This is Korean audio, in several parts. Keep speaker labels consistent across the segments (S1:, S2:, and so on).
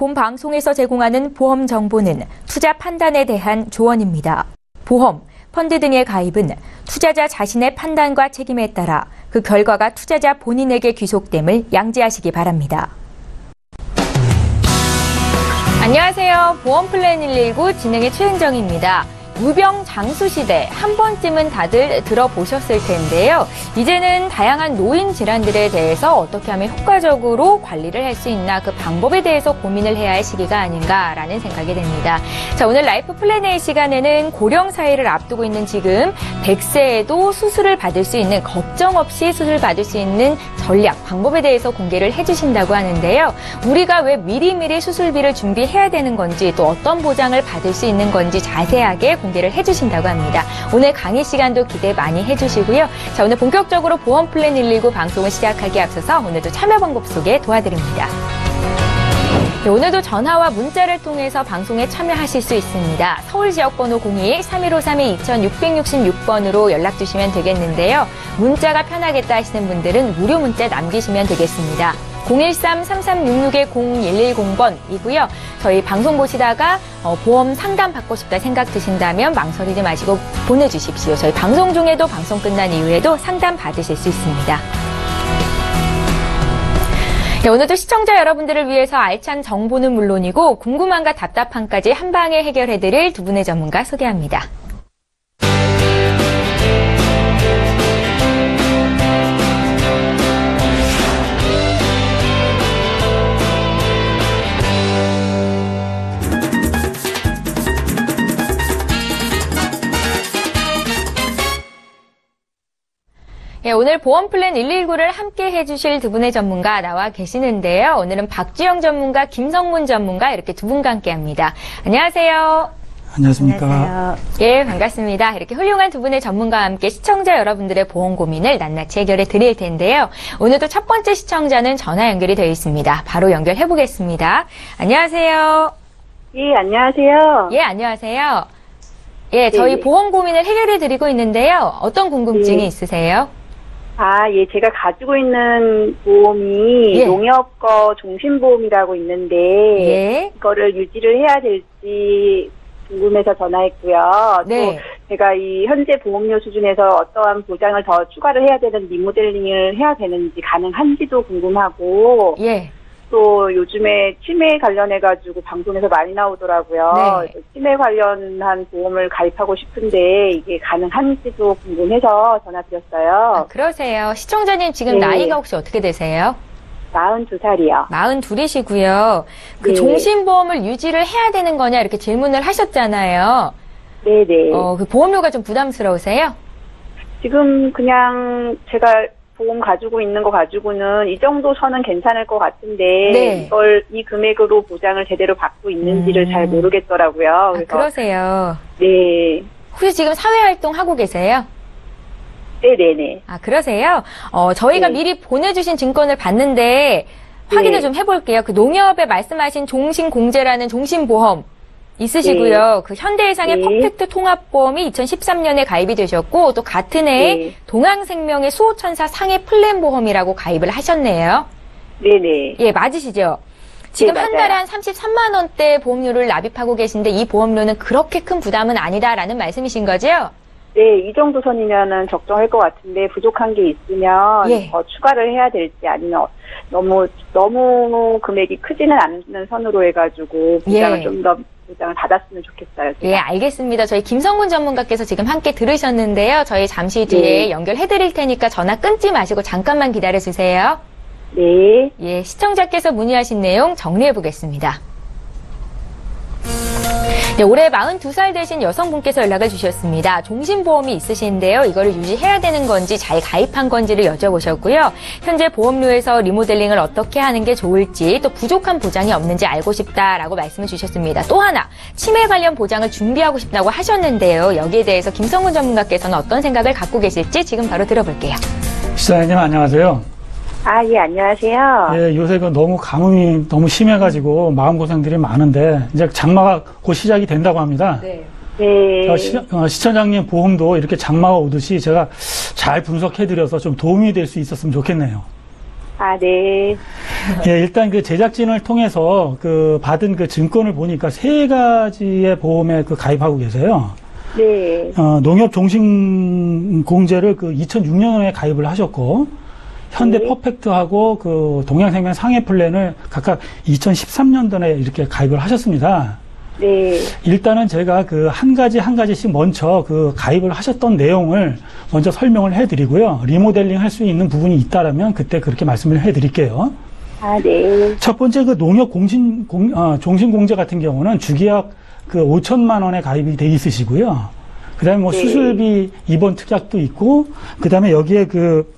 S1: 본 방송에서 제공하는 보험 정보는 투자 판단에 대한 조언입니다. 보험, 펀드 등의 가입은 투자자 자신의 판단과 책임에 따라 그 결과가 투자자 본인에게 귀속됨을 양지하시기 바랍니다. 안녕하세요. 보험플랜 119 진행의 최은정입니다. 무병장수시대 한 번쯤은 다들 들어보셨을 텐데요. 이제는 다양한 노인 질환들에 대해서 어떻게 하면 효과적으로 관리를 할 수 있나 그 방법에 대해서 고민을 해야 할 시기가 아닌가라는 생각이 듭니다. 자, 오늘 라이프 플랜의 시간에는 고령 사회를 앞두고 있는 지금 100세에도 수술을 받을 수 있는, 걱정 없이 수술 받을 수 있는 전략, 방법에 대해서 공개를 해주신다고 하는데요. 우리가 왜 미리미리 수술비를 준비해야 되는 건지, 또 어떤 보장을 받을 수 있는 건지 자세하게 공개를 해주신다고 합니다. 오늘 강의 시간도 기대 많이 해주시고요. 자, 오늘 본격적으로 보험플랜 119 방송을 시작하기에 앞서서 오늘도 참여 방법 소개 도와드립니다. 네, 오늘도 전화와 문자를 통해서 방송에 참여하실 수 있습니다. 서울 지역번호 02-3153-2666번으로 연락 주시면 되겠는데요. 문자가 편하겠다 하시는 분들은 무료 문자 남기시면 되겠습니다. 013-3366-0110번이고요. 저희 방송 보시다가 보험 상담 받고 싶다 생각 드신다면 망설이지 마시고 보내주십시오. 저희 방송 중에도 방송 끝난 이후에도 상담 받으실 수 있습니다. 네, 오늘도 시청자 여러분들을 위해서 알찬 정보는 물론이고 궁금함과 답답함까지 한 방에 해결해드릴 두 분의 전문가 소개합니다. 네, 오늘 보험플랜 119를 함께 해주실 두 분의 전문가 나와 계시는데요. 오늘은 박주영 전문가, 김성문 전문가 이렇게 두 분과 함께합니다. 안녕하세요.
S2: 안녕하십니까.
S3: 안녕하세요.
S1: 예, 반갑습니다. 이렇게 훌륭한 두 분의 전문가와 함께 시청자 여러분들의 보험 고민을 낱낱이 해결해 드릴 텐데요. 오늘도 첫 번째 시청자는 전화 연결이 되어 있습니다. 바로 연결해 보겠습니다. 안녕하세요.
S3: 예, 안녕하세요.
S1: 예, 안녕하세요. 예, 저희
S3: 네.
S1: 보험 고민을 해결해 드리고 있는데요. 어떤 궁금증이
S3: 네.
S1: 있으세요?
S3: 예, 제가 가지고 있는 보험이
S1: 예.
S3: 농협거 종신보험이라고 있는데,
S1: 예.
S3: 이거를 유지를 해야 될지 궁금해서 전화했고요.
S1: 네.
S3: 또 제가 이 현재 보험료 수준에서 어떠한 보장을 더 추가를 해야 되는 리모델링을 해야 되는지 가능한지도 궁금하고,
S1: 예.
S3: 또 요즘에 치매 관련해가지고 방송에서 많이 나오더라고요.
S1: 네.
S3: 치매 관련한 보험을 가입하고 싶은데 이게 가능한지도 궁금해서 전화드렸어요.
S1: 그러세요. 시청자님 지금
S3: 네.
S1: 나이가 혹시 어떻게 되세요?
S3: 42살이요.
S1: 42이시고요. 그
S3: 네.
S1: 종신보험을 유지를 해야 되는 거냐 이렇게 질문을 하셨잖아요.
S3: 네네.
S1: 그 보험료가 좀 부담스러우세요?
S3: 지금 그냥 제가 보험 가지고 있는 거 가지고는 이 정도 선은 괜찮을 것 같은데
S1: 네.
S3: 이걸 이 금액으로 보장을 제대로 받고 있는지를 잘 모르겠더라고요. 그래서
S1: 그러세요.
S3: 네.
S1: 혹시 지금 사회활동 하고 계세요?
S3: 네네네.
S1: 그러세요? 저희가
S3: 네.
S1: 미리 보내주신 증권을 봤는데 확인을
S3: 네.
S1: 좀 해볼게요. 그 농협에 말씀하신 종신공제라는 종신보험 있으시고요.
S3: 네.
S1: 그 현대해상의
S3: 네.
S1: 퍼펙트 통합보험이 2013년에 가입이 되셨고 또 같은 해에
S3: 네.
S1: 동항생명의 수호천사 상해 플랜보험이라고 가입을 하셨네요.
S3: 네네.
S1: 예, 맞으시죠? 지금
S3: 네,
S1: 한
S3: 맞아요.
S1: 달에 한 33만 원대 보험료를 납입하고 계신데 이 보험료는 그렇게 큰 부담은 아니다라는 말씀이신 거죠?
S3: 네, 이 정도 선이면은 적정할 것 같은데 부족한 게 있으면
S1: 예.
S3: 더 추가를 해야 될지 아니면 너무 금액이 크지는 않는 선으로 해가지고 보장을
S1: 예.
S3: 좀 더 보장을 받았으면 좋겠어요. 제가.
S1: 예, 알겠습니다. 저희 김성문 전문가께서 지금 함께 들으셨는데요. 저희 잠시 뒤에
S3: 네.
S1: 연결해 드릴 테니까 전화 끊지 마시고 잠깐만 기다려 주세요.
S3: 네.
S1: 예, 시청자께서 문의하신 내용 정리해 보겠습니다. 네, 올해 42살 되신 여성분께서 연락을 주셨습니다. 종신보험이 있으신데요. 이거를 유지해야 되는 건지 잘 가입한 건지를 여쭤보셨고요. 현재 보험료에서 리모델링을 어떻게 하는 게 좋을지 또 부족한 보장이 없는지 알고 싶다라고 말씀을 주셨습니다. 또 하나, 치매 관련 보장을 준비하고 싶다고 하셨는데요. 여기에 대해서 김성훈 전문가께서는 어떤 생각을 갖고 계실지 지금 바로 들어볼게요.
S2: 시사장님 안녕하세요.
S3: 예, 안녕하세요.
S2: 예, 요새 너무 가뭄이 너무 심해가지고 마음고생들이 많은데 이제 장마가 곧 시작이 된다고 합니다.
S1: 네.
S3: 네.
S2: 시청장님 보험도 이렇게 장마가 오듯이 제가 잘 분석해드려서 좀 도움이 될 수 있었으면 좋겠네요.
S3: 아, 네.
S2: 예, 일단 그 제작진을 통해서 그 받은 그 증권을 보니까 세 가지의 보험에 그 가입하고 계세요.
S3: 네.
S2: 농협종신공제를 그 2006년에 가입을 하셨고, 현대
S3: 네.
S2: 퍼펙트하고 그 동양생명 상해 플랜을 각각 2013년도에 이렇게 가입을 하셨습니다.
S3: 네.
S2: 일단은 제가 그 한 가지씩 먼저 그 가입을 하셨던 내용을 먼저 설명을 해드리고요. 리모델링 할 수 있는 부분이 있다라면 그때 그렇게 말씀을 해드릴게요.
S3: 아, 네.
S2: 첫 번째 그 농협 종신공제 같은 경우는 주기약 그 5천만 원에 가입이 돼 있으시고요. 그 다음에 뭐
S3: 네.
S2: 수술비 입원 특약도 있고, 그 다음에 여기에 그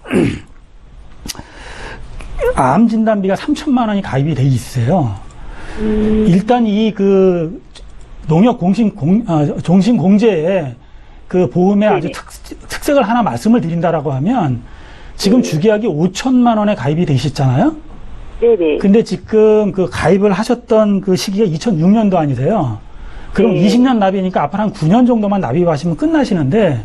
S2: 암 진단비가 3천만 원이 가입이 돼 있어요. 일단 이 그 농협 종신공제에 그 보험의 아주
S3: 네네.
S2: 특색을 하나 말씀을 드린다라고 하면 지금 주기약이 5천만 원에 가입이 되셨잖아요.
S3: 네네.
S2: 근데 지금 그 가입을 하셨던 그 시기가 2006년도 아니세요? 그럼
S3: 네.
S2: 20년 납이니까 앞으로 한 9년 정도만 납입하시면 끝나시는데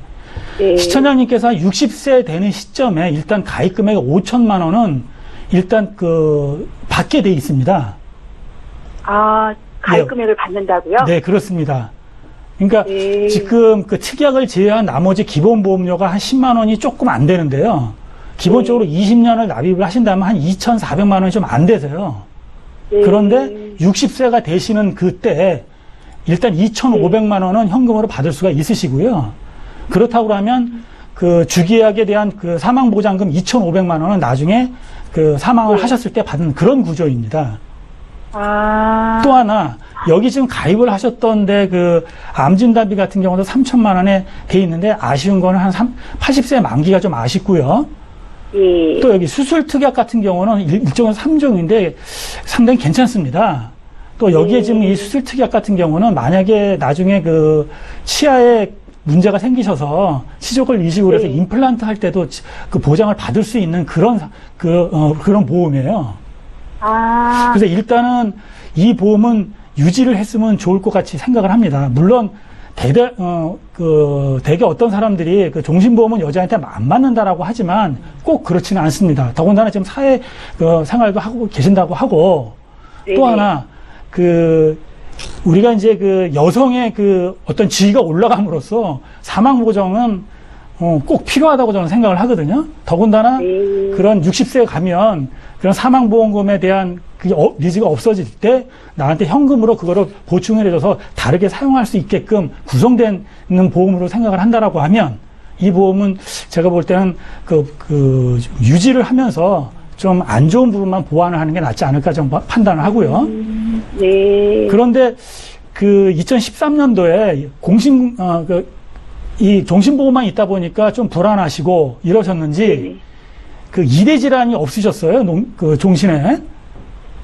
S3: 네.
S2: 시청자님께서 60세 되는 시점에 일단 가입 금액 5천만 원은 일단 그 받게 돼 있습니다.
S3: 아, 가입
S2: 네.
S3: 금액을 받는다고요?
S2: 네, 그렇습니다. 그러니까
S3: 네.
S2: 지금 그 특약을 제외한 나머지 기본보험료가 한 10만 원이 조금 안 되는데요. 기본적으로 20년을 납입을 하신다면 한 2,400만 원이 좀 안 되세요.
S3: 네.
S2: 그런데 60세가 되시는 그때 일단 2,500만 원은 현금으로 받을 수가 있으시고요. 그렇다고 하면 그 주기약에 대한 그 사망보장금 2,500만 원은 나중에 그 사망을
S3: 네.
S2: 하셨을 때 받는 그런 구조입니다.
S3: 아.
S2: 또 하나, 여기 지금 가입을 하셨던데 그 암진단비 같은 경우도 3천만 원에 돼 있는데 아쉬운 거는 한 80세 만기가 좀 아쉽고요.
S3: 예.
S2: 또 여기 수술 특약 같은 경우는 일종은 3종인데 상당히 괜찮습니다. 또 여기에 지금 이 수술 특약 같은 경우는 만약에 나중에 그 치아에 문제가 생기셔서 치조골 이식을 해서
S3: 네.
S2: 임플란트 할 때도 그 보장을 받을 수 있는 그런 그런 보험이에요.
S3: 아.
S2: 그래서 일단은 이 보험은 유지를 했으면 좋을 것 같이 생각을 합니다. 물론 대개 어떤 사람들이 그 종신보험은 여자한테 안 맞는다라고 하지만 꼭 그렇지는 않습니다. 더군다나 지금 사회 생활도 하고 계신다고 하고 또
S3: 네네.
S2: 하나 우리가 이제 그 여성의 그 어떤 지위가 올라감으로써 사망 보장은 꼭 필요하다고 저는 생각을 하거든요. 더군다나
S3: 네.
S2: 그런 60세에 가면 그런 사망보험금에 대한 그 니즈가 없어질 때 나한테 현금으로 그거를 보충을 해줘서 다르게 사용할 수 있게끔 구성되는 보험으로 생각을 한다라고 하면 이 보험은 제가 볼 때는 유지를 하면서 좀 안 좋은 부분만 보완을 하는 게 낫지 않을까 좀 판단을 하고요.
S3: 네.
S2: 그런데 그 2013년도에 이 종신보험만 있다 보니까 좀 불안하시고 이러셨는지
S3: 네.
S2: 그 이대 질환이 없으셨어요. 그 종신에.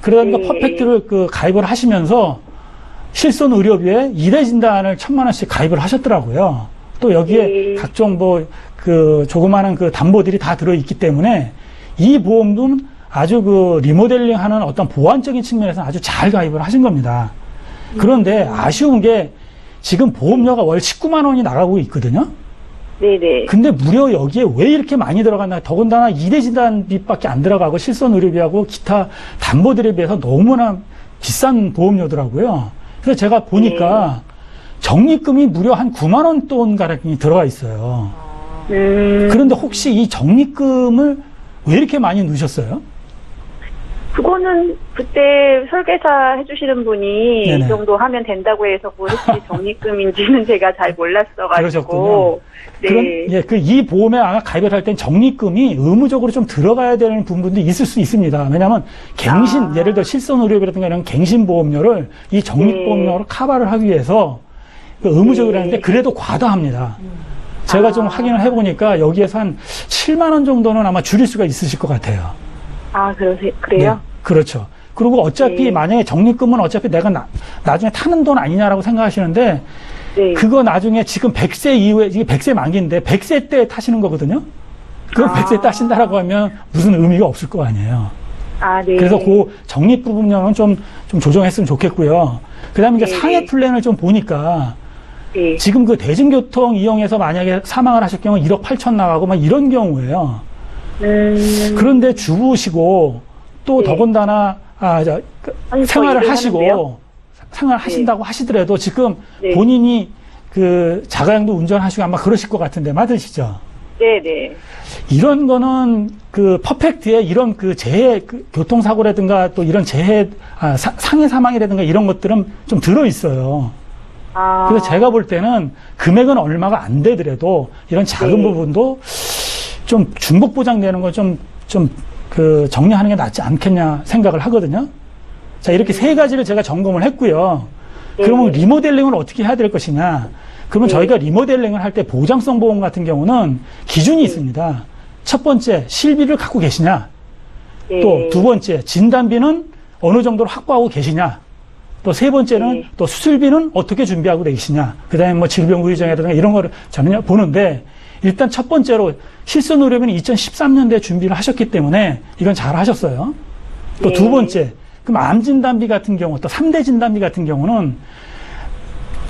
S2: 그러다 보니까
S3: 네.
S2: 퍼펙트를 그 가입을 하시면서 실손 의료비에 이대 진단을 1,000만 원씩 가입을 하셨더라고요. 또 여기에
S3: 네.
S2: 각종 조그마한 그 담보들이 다 들어있기 때문에 이 보험도 아주 그 리모델링 하는 어떤 보완적인 측면에서 아주 잘 가입을 하신 겁니다. 그런데 아쉬운 게 지금 보험료가 월 19만 원이 나가고 있거든요.
S3: 네네.
S2: 근데 무려 여기에 왜 이렇게 많이 들어갔나? 더군다나 이대 진단비밖에 안 들어가고 실손 의료비하고 기타 담보들에 비해서 너무나 비싼 보험료더라고요. 그래서 제가 보니까 적립금이 무려 한 9만 원 돈 가량이 들어가 있어요. 그런데 혹시 이 적립금을 왜 이렇게 많이 넣으셨어요?
S3: 그거는 그때 설계사 해주시는 분이
S2: 네네.
S3: 이 정도 하면 된다고 해서 그것이 적립금인지는 제가 잘 몰랐어가지고.
S2: 그러셨군요.
S3: 네.
S2: 이 보험에 아마 가입을 할 땐 적립금이 의무적으로 좀 들어가야 되는 부분도 있을 수 있습니다. 왜냐하면 예를 들어 실손의료비라든가 이런 갱신보험료를 이 적립보험료로 커버를 하기 위해서 의무적으로 하는데 그래도 과다합니다. 제가 좀 확인을 해보니까 여기에서 한 7만 원 정도는 아마 줄일 수가 있으실 것 같아요.
S3: 아, 그래요?
S2: 네, 그렇죠. 그리고 어차피 만약에 적립금은 어차피 내가 나중에 타는 돈 아니냐라고 생각하시는데
S3: 네.
S2: 그거 나중에 지금 100세 이후에 이게 100세 만기인데 100세 때 타시는 거거든요. 그럼 100세 타신다라고 하면 무슨 의미가 없을 거 아니에요.
S3: 아, 네.
S2: 그래서 그 적립 부분료는 좀 조정했으면 좋겠고요. 그다음에 이제
S3: 네.
S2: 상해 플랜을 좀 보니까
S3: 네.
S2: 지금 그 대중교통 이용해서 만약에 사망을 하실 경우 1억 8천 나가고 막 이런 경우에요. 그런데 주부시고 또
S3: 네.
S2: 더군다나
S3: 아니,
S2: 생활을
S3: 일을
S2: 하시고
S3: 하는데요?
S2: 생활하신다고 하시더라도 지금
S3: 네.
S2: 본인이 그 자가용도 운전하시고 아마 그러실 것 같은데 맞으시죠?
S3: 네네.
S2: 이런 거는 그 퍼펙트에 이런 그 재해 그 교통사고라든가 또 이런 재해 상해 사망이라든가 이런 것들은 좀 들어 있어요.
S3: 아.
S2: 그래서 제가 볼 때는 금액은 얼마가 안 되더라도 이런 작은
S3: 네.
S2: 부분도 좀 중복 보장되는 거 좀 그 정리하는 게 낫지 않겠냐 생각을 하거든요. 자, 이렇게 세 가지를 제가 점검을 했고요. 그러면
S3: 네.
S2: 리모델링을 어떻게 해야 될 것이냐? 그러면
S3: 네.
S2: 저희가 리모델링을 할 때 보장성 보험 같은 경우는 기준이 있습니다. 첫 번째, 실비를 갖고 계시냐?
S3: 네.
S2: 또 두 번째, 진단비는 어느 정도로 확보하고 계시냐? 또 세 번째는
S3: 네.
S2: 또 수술비는 어떻게 준비하고 계시냐? 그 다음에 뭐 질병후유장이라든가 이런 거를 저는 보는데 일단 첫 번째로 실손의료비는 2013년도에 준비를 하셨기 때문에 이건 잘 하셨어요. 또 두
S3: 네.
S2: 번째, 그럼 암 진단비 같은 경우 또 3대 진단비 같은 경우는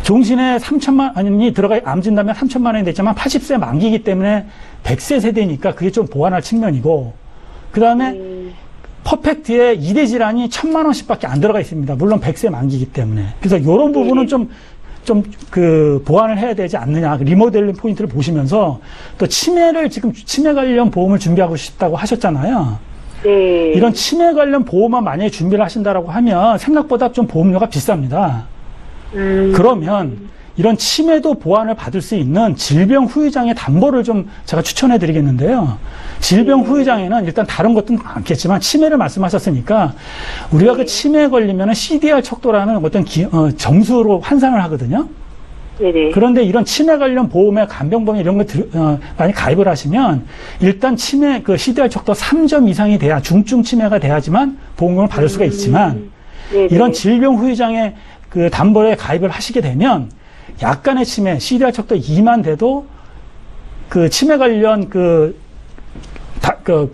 S2: 종신에 3천만 원이 들어가 암 진단비가 3천만 원이 됐지만 80세 만기이기 때문에 100세 세대니까 그게 좀 보완할 측면이고 그 다음에 퍼펙트에 2대 질환이 1,000만 원씩밖에 안 들어가 있습니다. 물론 100세 만기이기 때문에. 그래서 이런 부분은 좀 그 보완을 해야 되지 않느냐. 리모델링 포인트를 보시면서 또 치매를 지금 치매 관련 보험을 준비하고 싶다고 하셨잖아요.
S3: 네.
S2: 이런 치매 관련 보험만 만약에 준비를 하신다라고 하면 생각보다 좀 보험료가 비쌉니다. 그러면 이런 치매도 보완을 받을 수 있는 질병 후유장애 담보를 좀 제가 추천해 드리겠는데요. 질병 후유장애는 일단 다른 것도 많겠지만 치매를 말씀하셨으니까 우리가 그 치매에 걸리면 CDR 척도라는 어떤 점수로 환산을 하거든요.
S3: 네네.
S2: 그런데 이런 치매 관련 보험에 간병보험 이런 거 많이 가입을 하시면 일단 치매 그 CDR 척도 3점 이상이 돼야 중증 치매가 돼야지만 보험금을 받을 수가 있지만
S3: 네네.
S2: 이런 질병 후유장애 그 담보에 가입을 하시게 되면 약간의 치매, CDR 척도 2만 돼도 그 치매 관련 그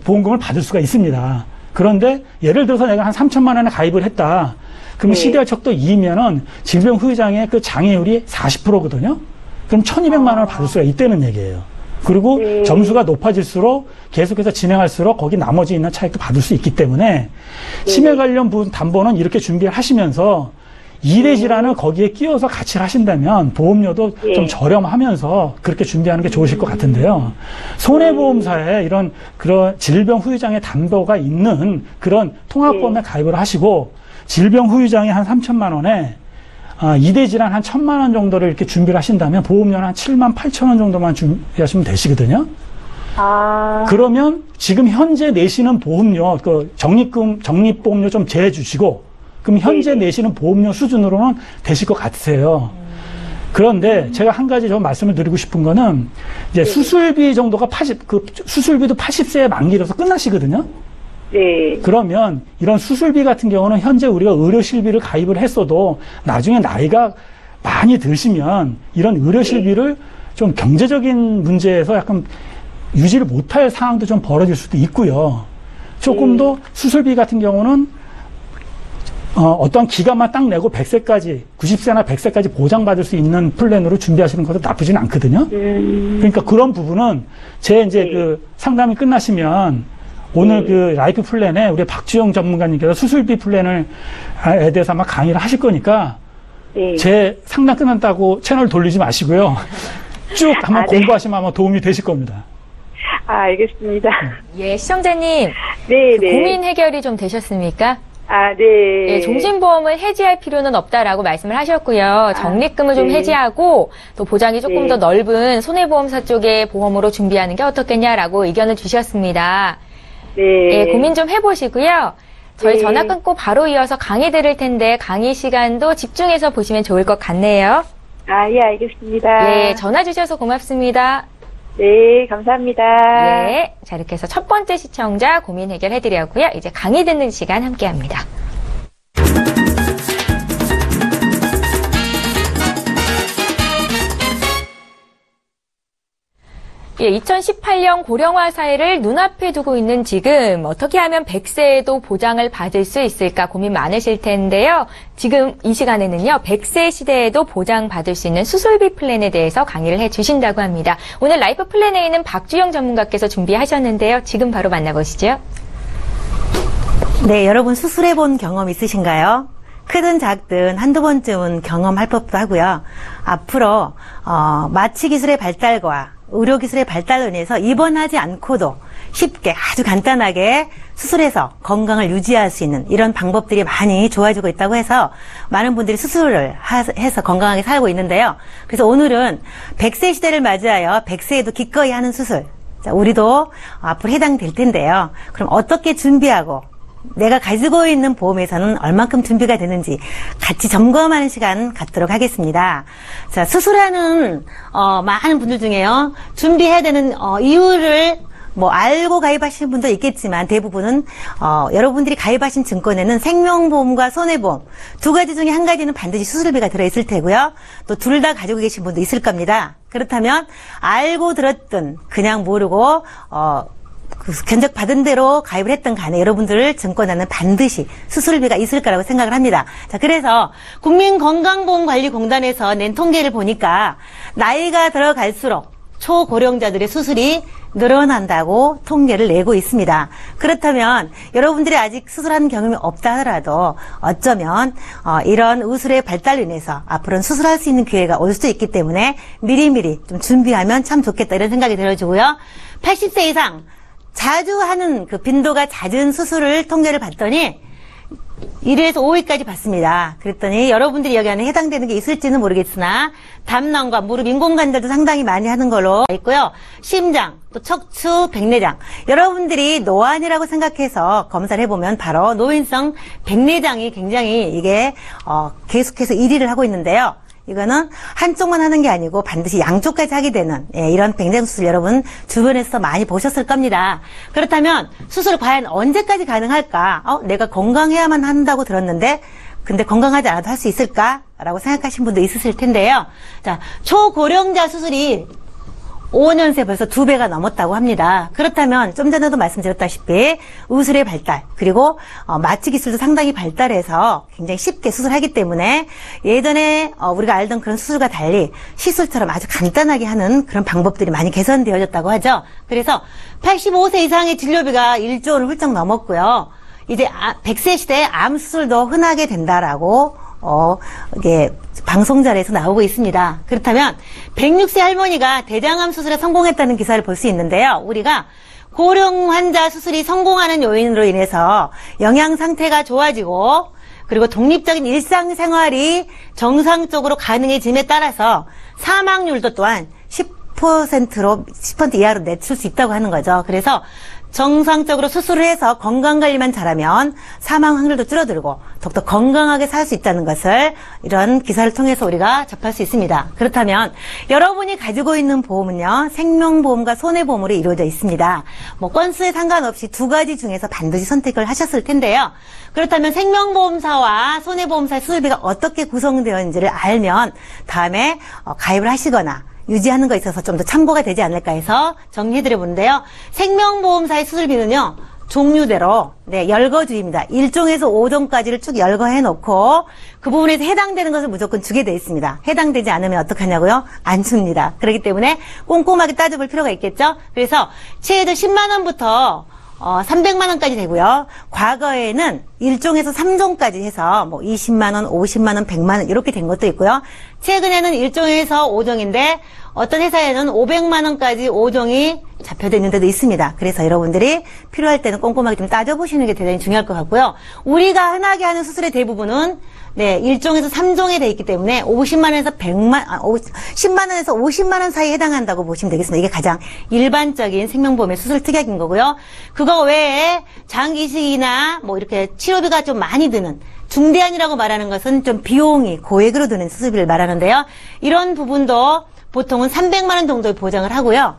S2: 보험금을 받을 수가 있습니다. 그런데 예를 들어서 내가 한 3천만 원에 가입을 했다. 그럼
S3: 네.
S2: CDR 척도 2면은 질병 후유장애 그 장애율이 40%거든요. 그럼 1,200만 원을 받을 수가 있다는 얘기예요. 그리고
S3: 네.
S2: 점수가 높아질수록 계속해서 진행할수록 거기 나머지 있는 차익도 받을 수 있기 때문에 치매 관련 담보는 이렇게 준비를 하시면서 2대 질환을 거기에 끼워서 같이 하신다면 보험료도
S3: 예.
S2: 좀 저렴하면서 그렇게 준비하는 게 좋으실 것 같은데요. 손해보험사에 이런 그런 질병 후유장애 담보가 있는 그런 통합보험에 가입을 하시고 질병 후유장애 한 3천만 원에 2대 질환 한 1,000만 원 정도를 이렇게 준비를 하신다면 보험료는 한 7만 8천 원 정도만 준비하시면 되시거든요.
S3: 아.
S2: 그러면 지금 현재 내시는 보험료, 그 적립보험료 좀 제해 주시고 그럼 현재
S3: 네네.
S2: 내시는 보험료 수준으로는 되실 것 같으세요. 그런데 제가 한 가지 좀 말씀을 드리고 싶은 거는 이제 수술비 정도가 수술비도 80세의 만기로서 끝나시거든요.
S3: 네.
S2: 그러면 이런 수술비 같은 경우는 현재 우리가 의료실비를 가입을 했어도 나중에 나이가 많이 드시면 이런 의료실비를 좀 경제적인 문제에서 약간 유지를 못할 상황도 좀 벌어질 수도 있고요. 조금 더 수술비 같은 경우는 어떤 기간만 딱 내고 100세까지, 90세나 100세까지 보장받을 수 있는 플랜으로 준비하시는 것도 나쁘진 않거든요. 그러니까 그런 부분은 이제 그 상담이 끝나시면 오늘 그 라이프 플랜에 우리 박주영 전문가님께서 수술비 플랜에 대해서 아마 강의를 하실 거니까
S3: 네.
S2: 제 상담 끝났다고 채널 돌리지 마시고요. 쭉 한번 공부하시면 아마 도움이 되실 겁니다.
S3: 아, 알겠습니다.
S1: 예, 시청자님.
S3: 네,
S1: 그
S3: 네.
S1: 고민 해결이 좀 되셨습니까?
S3: 아, 네.
S1: 예, 종신보험을 해지할 필요는 없다라고 말씀을 하셨고요. 적립금을 좀
S3: 네.
S1: 해지하고 또 보장이 조금
S3: 네.
S1: 더 넓은 손해보험사 쪽의 보험으로 준비하는 게 어떻겠냐라고 의견을 주셨습니다.
S3: 네.
S1: 예, 고민 좀 해보시고요. 저희
S3: 네.
S1: 전화 끊고 바로 이어서 강의 들을 텐데 강의 시간도 집중해서 보시면 좋을 것 같네요.
S3: 아, 예, 알겠습니다.
S1: 예, 전화 주셔서 고맙습니다.
S3: 네, 감사합니다.
S1: 예. 자, 이렇게 해서 첫 번째 시청자 고민 해결해드렸고요. 이제 강의 듣는 시간 함께 합니다. 예, 2018년 고령화 사회를 눈앞에 두고 있는 지금 어떻게 하면 100세에도 보장을 받을 수 있을까 고민 많으실 텐데요. 지금 이 시간에는요, 100세 시대에도 보장받을 수 있는 수술비 플랜에 대해서 강의를 해주신다고 합니다. 오늘 라이프 플랜 A는 박주영 전문가께서 준비하셨는데요. 지금 바로 만나보시죠.
S4: 네, 여러분 수술해본 경험 있으신가요? 크든 작든 한두 번쯤은 경험할 법도 하고요. 앞으로 마취 기술의 발달과 의료 기술의 발달로 인해서 입원하지 않고도 쉽게 아주 간단하게 수술해서 건강을 유지할 수 있는 이런 방법들이 많이 좋아지고 있다고 해서 많은 분들이 수술을 해서 건강하게 살고 있는데요. 그래서 오늘은 100세 시대를 맞이하여 100세에도 기꺼이 하는 수술, 자, 우리도 앞으로 해당될 텐데요. 그럼 어떻게 준비하고 내가 가지고 있는 보험에서는 얼만큼 준비가 되는지 같이 점검하는 시간 갖도록 하겠습니다. 자, 수술하는 많은 분들 중에요, 준비해야 되는 이유를 알고 가입하시는 분도 있겠지만 대부분은 여러분들이 가입하신 증권에는 생명보험과 손해보험 두 가지 중에 한 가지는 반드시 수술비가 들어있을 테고요. 또 둘 다 가지고 계신 분도 있을 겁니다. 그렇다면 알고 들었든 그냥 모르고 견적 받은 대로 가입을 했던 간에 여러분들 증권에는 반드시 수술비가 있을 거라고 생각을 합니다. 자, 그래서 국민건강보험관리공단에서 낸 통계를 보니까 나이가 들어갈수록 초고령자들의 수술이 늘어난다고 통계를 내고 있습니다. 그렇다면 여러분들이 아직 수술한 경험이 없다 하더라도 어쩌면 이런 의술의 발달로 인해서 앞으로는 수술할 수 있는 기회가 올 수도 있기 때문에 미리미리 좀 준비하면 참 좋겠다 이런 생각이 들어지고요. 80세 이상 자주 하는 그 빈도가 잦은 수술을 통계를 봤더니 1회에서 5회까지 봤습니다. 그랬더니 여러분들이 여기 안에 해당되는 게 있을지는 모르겠으나 담낭과 무릎 인공관절도 상당히 많이 하는 걸로 있고요. 심장, 또 척추, 백내장. 여러분들이 노안이라고 생각해서 검사를 해보면 바로 노인성 백내장이 굉장히 이게 계속해서 1위를 하고 있는데요. 이거는 한쪽만 하는 게 아니고 반드시 양쪽까지 하게 되는 이런 백내장 수술 여러분 주변에서 많이 보셨을 겁니다. 그렇다면 수술 과연 언제까지 가능할까? 내가 건강해야만 한다고 들었는데 근데 건강하지 않아도 할 수 있을까? 라고 생각하신 분도 있으실 텐데요. 자, 초고령자 수술이 5년 새 벌써 2배가 넘었다고 합니다. 그렇다면 좀 전에도 말씀드렸다시피 의술의 발달 그리고 마취 기술도 상당히 발달해서 굉장히 쉽게 수술하기 때문에 예전에 우리가 알던 그런 수술과 달리 시술처럼 아주 간단하게 하는 그런 방법들이 많이 개선되어졌다고 하죠. 그래서 85세 이상의 진료비가 1조 원을 훌쩍 넘었고요. 이제 100세 시대에 암 수술도 흔하게 된다라고 이게 방송 자리에서 나오고 있습니다. 그렇다면 106세 할머니가 대장암 수술에 성공했다는 기사를 볼 수 있는데요. 우리가 고령 환자 수술이 성공하는 요인으로 인해서 영양 상태가 좋아지고 그리고 독립적인 일상생활이 정상적으로 가능해짐에 따라서 사망률도 또한 10% 이하로 낮출 수 있다고 하는 거죠. 그래서 정상적으로 수술을 해서 건강관리만 잘하면 사망 확률도 줄어들고 더욱더 건강하게 살 수 있다는 것을 이런 기사를 통해서 우리가 접할 수 있습니다. 그렇다면 여러분이 가지고 있는 보험은요, 생명보험과 손해보험으로 이루어져 있습니다. 건수에 상관없이 두 가지 중에서 반드시 선택을 하셨을 텐데요. 그렇다면 생명보험사와 손해보험사의 수술비가 어떻게 구성되어 있는지를 알면 다음에 가입을 하시거나 유지하는 거 있어서 좀 더 참고가 되지 않을까 해서 정리해드려 보는데요. 생명보험사의 수술비는요, 종류대로 열거주입니다. 1종에서 5종까지를 쭉 열거해 놓고 그 부분에서 해당되는 것을 무조건 주게 돼 있습니다. 해당되지 않으면 어떡하냐고요? 안 줍니다. 그렇기 때문에 꼼꼼하게 따져볼 필요가 있겠죠. 그래서 최대 10만 원부터 300만 원까지 되고요. 과거에는 1종에서 3종까지 해서 20만 원, 50만 원, 100만 원 이렇게 된 것도 있고요. 최근에는 1종에서 5종인데 어떤 회사에는 500만 원까지 5종이 잡혀져 있는 데도 있습니다. 그래서 여러분들이 필요할 때는 꼼꼼하게 좀 따져보시는 게 대단히 중요할 것 같고요. 우리가 흔하게 하는 수술의 대부분은 1종에서 3종에 돼 있기 때문에 10만 원에서 50만 원 사이에 해당한다고 보시면 되겠습니다. 이게 가장 일반적인 생명보험의 수술 특약인 거고요. 그거 외에 장기이식이나 이렇게 치료비가 좀 많이 드는 중대한이라고 말하는 것은 좀 비용이 고액으로 드는 수술비를 말하는데요. 이런 부분도 보통은 300만 원 정도의 보장을 하고요.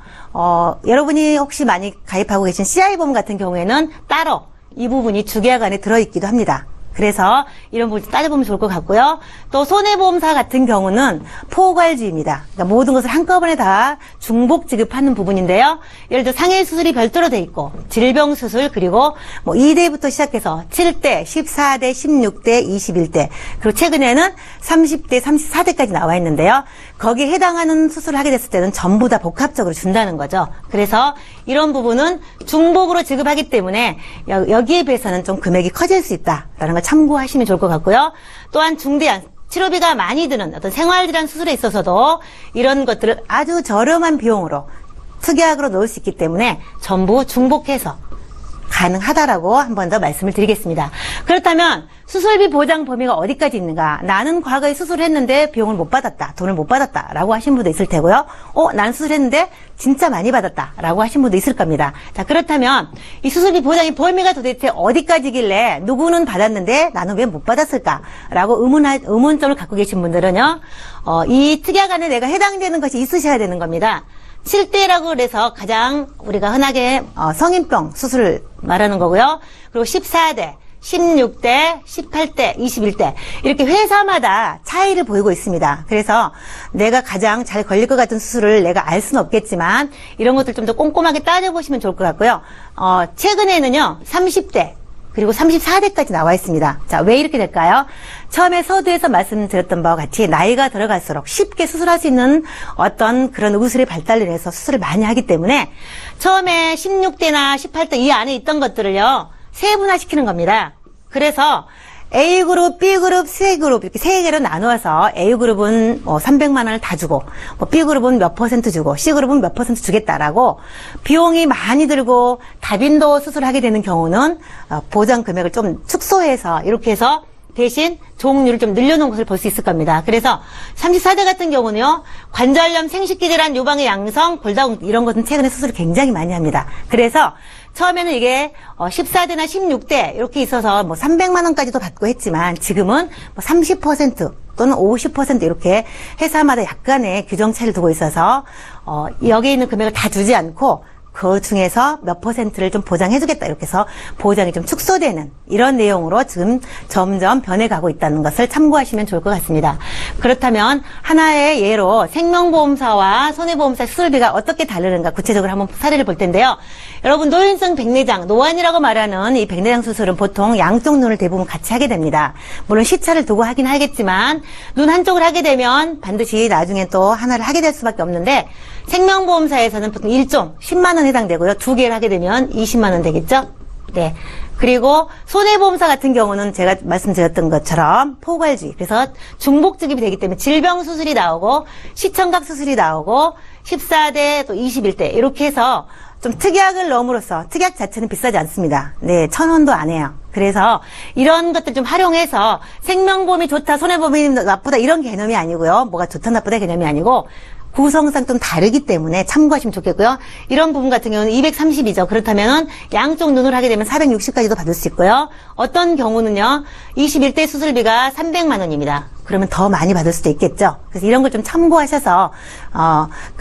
S4: 여러분이 혹시 많이 가입하고 계신 CI보험 같은 경우에는 따로 이 부분이 주계약 안에 들어있기도 합니다. 그래서 이런 부분 따져보면 좋을 것 같고요. 또 손해보험사 같은 경우는 포괄주의입니다. 그러니까 모든 것을 한꺼번에 다 중복 지급하는 부분인데요. 예를 들어 상해 수술이 별도로 돼 있고 질병 수술 그리고 뭐 2대부터 시작해서 7대, 14대, 16대, 21대 그리고 최근에는 30대, 34대까지 나와 있는데요. 거기에 해당하는 수술을 하게 됐을 때는 전부 다 복합적으로 준다는 거죠. 그래서 이런 부분은 중복으로 지급하기 때문에 여기에 비해서는 좀 금액이 커질 수 있다라는 걸 참고하시면 좋을 것 같고요. 또한 중대한 치료비가 많이 드는 어떤 생활질환 수술에 있어서도 이런 것들을 아주 저렴한 비용으로 특약으로 넣을 수 있기 때문에 전부 중복해서 가능하다라고 한 번 더 말씀을 드리겠습니다. 그렇다면 수술비 보장 범위가 어디까지 있는가? 나는 과거에 수술을 했는데 비용을 못 받았다, 돈을 못 받았다 라고 하신 분도 있을 테고요. 나는 수술했는데 진짜 많이 받았다 라고 하신 분도 있을 겁니다. 자, 그렇다면 이 수술비 보장의 범위가 도대체 어디까지길래 누구는 받았는데 나는 왜 못 받았을까? 라고 의문점을 갖고 계신 분들은요, 이 특약 안에 내가 해당되는 것이 있으셔야 되는 겁니다. 7대라고 그래서 가장 우리가 흔하게 성인병 수술을 말하는 거고요. 그리고 14대, 16대, 18대, 21대 이렇게 회사마다 차이를 보이고 있습니다. 그래서 내가 가장 잘 걸릴 것 같은 수술을 내가 알 수는 없겠지만 이런 것들 좀 더 꼼꼼하게 따져보시면 좋을 것 같고요. 최근에는요 30대 그리고 34대까지 나와 있습니다. 자, 왜 이렇게 될까요? 처음에 서두에서 말씀드렸던 바와 같이 나이가 들어갈수록 쉽게 수술할 수 있는 어떤 그런 의술의 발달을 해서 수술을 많이 하기 때문에 처음에 16대나 18대 이 안에 있던 것들을요 세분화시키는 겁니다. 그래서 A그룹, B그룹, C그룹 이렇게 세 개로 나누어서 A그룹은 300만 원을 다 주고 B그룹은 몇 % 주고 C그룹은 몇 % 주겠다라고 비용이 많이 들고 다빈도 수술하게 되는 경우는 보장 금액을 좀 축소해서 이렇게 해서 대신 종류를 좀 늘려놓은 것을 볼 수 있을 겁니다. 그래서 34대 같은 경우는요, 관절염, 생식기질환, 유방의 양성, 골다공 이런 것은 최근에 수술을 굉장히 많이 합니다. 그래서 처음에는 이게 14대나 16대 이렇게 있어서 뭐 300만 원까지도 받고 했지만 지금은 뭐 30% 또는 50% 이렇게 회사마다 약간의 규정 차이를 두고 있어서 여기에 있는 금액을 다 주지 않고 그 중에서 몇 %를 좀 보장해주겠다 이렇게 해서 보장이 좀 축소되는 이런 내용으로 지금 점점 변해가고 있다는 것을 참고하시면 좋을 것 같습니다. 그렇다면 하나의 예로 생명보험사와 손해보험사 수술비가 어떻게 다르는가 구체적으로 한번 사례를 볼 텐데요. 여러분 노인성 백내장, 노안이라고 말하는 이 백내장 수술은 보통 양쪽 눈을 대부분 같이 하게 됩니다. 물론 시차를 두고 하긴 하겠지만 눈 한쪽을 하게 되면 반드시 나중에 또 하나를 하게 될 수밖에 없는데 생명보험사에서는 보통 1종 10만 원 해당되고요. 두 개를 하게 되면 20만 원 되겠죠? 네. 그리고 손해보험사 같은 경우는 제가 말씀드렸던 것처럼 포괄주의. 그래서 중복 지급이 되기 때문에 질병 수술이 나오고 시청각 수술이 나오고 14대 또 21대 이렇게 해서 좀 특약을 넣음으로써 특약 자체는 비싸지 않습니다. 네, 1,000원도 안 해요. 그래서 이런 것들 좀 활용해서 생명보험이 좋다, 손해보험이 나쁘다 이런 개념이 아니고요. 뭐가 좋다, 나쁘다 개념이 아니고 구성상 좀 다르기 때문에 참고하시면 좋겠고요. 이런 부분 같은 경우는 230이죠. 그렇다면은 양쪽 눈을 하게 되면 460까지도 받을 수 있고요. 어떤 경우는요, 21대 수술비가 300만 원입니다. 그러면 더 많이 받을 수도 있겠죠. 그래서 이런 걸 좀 참고하셔서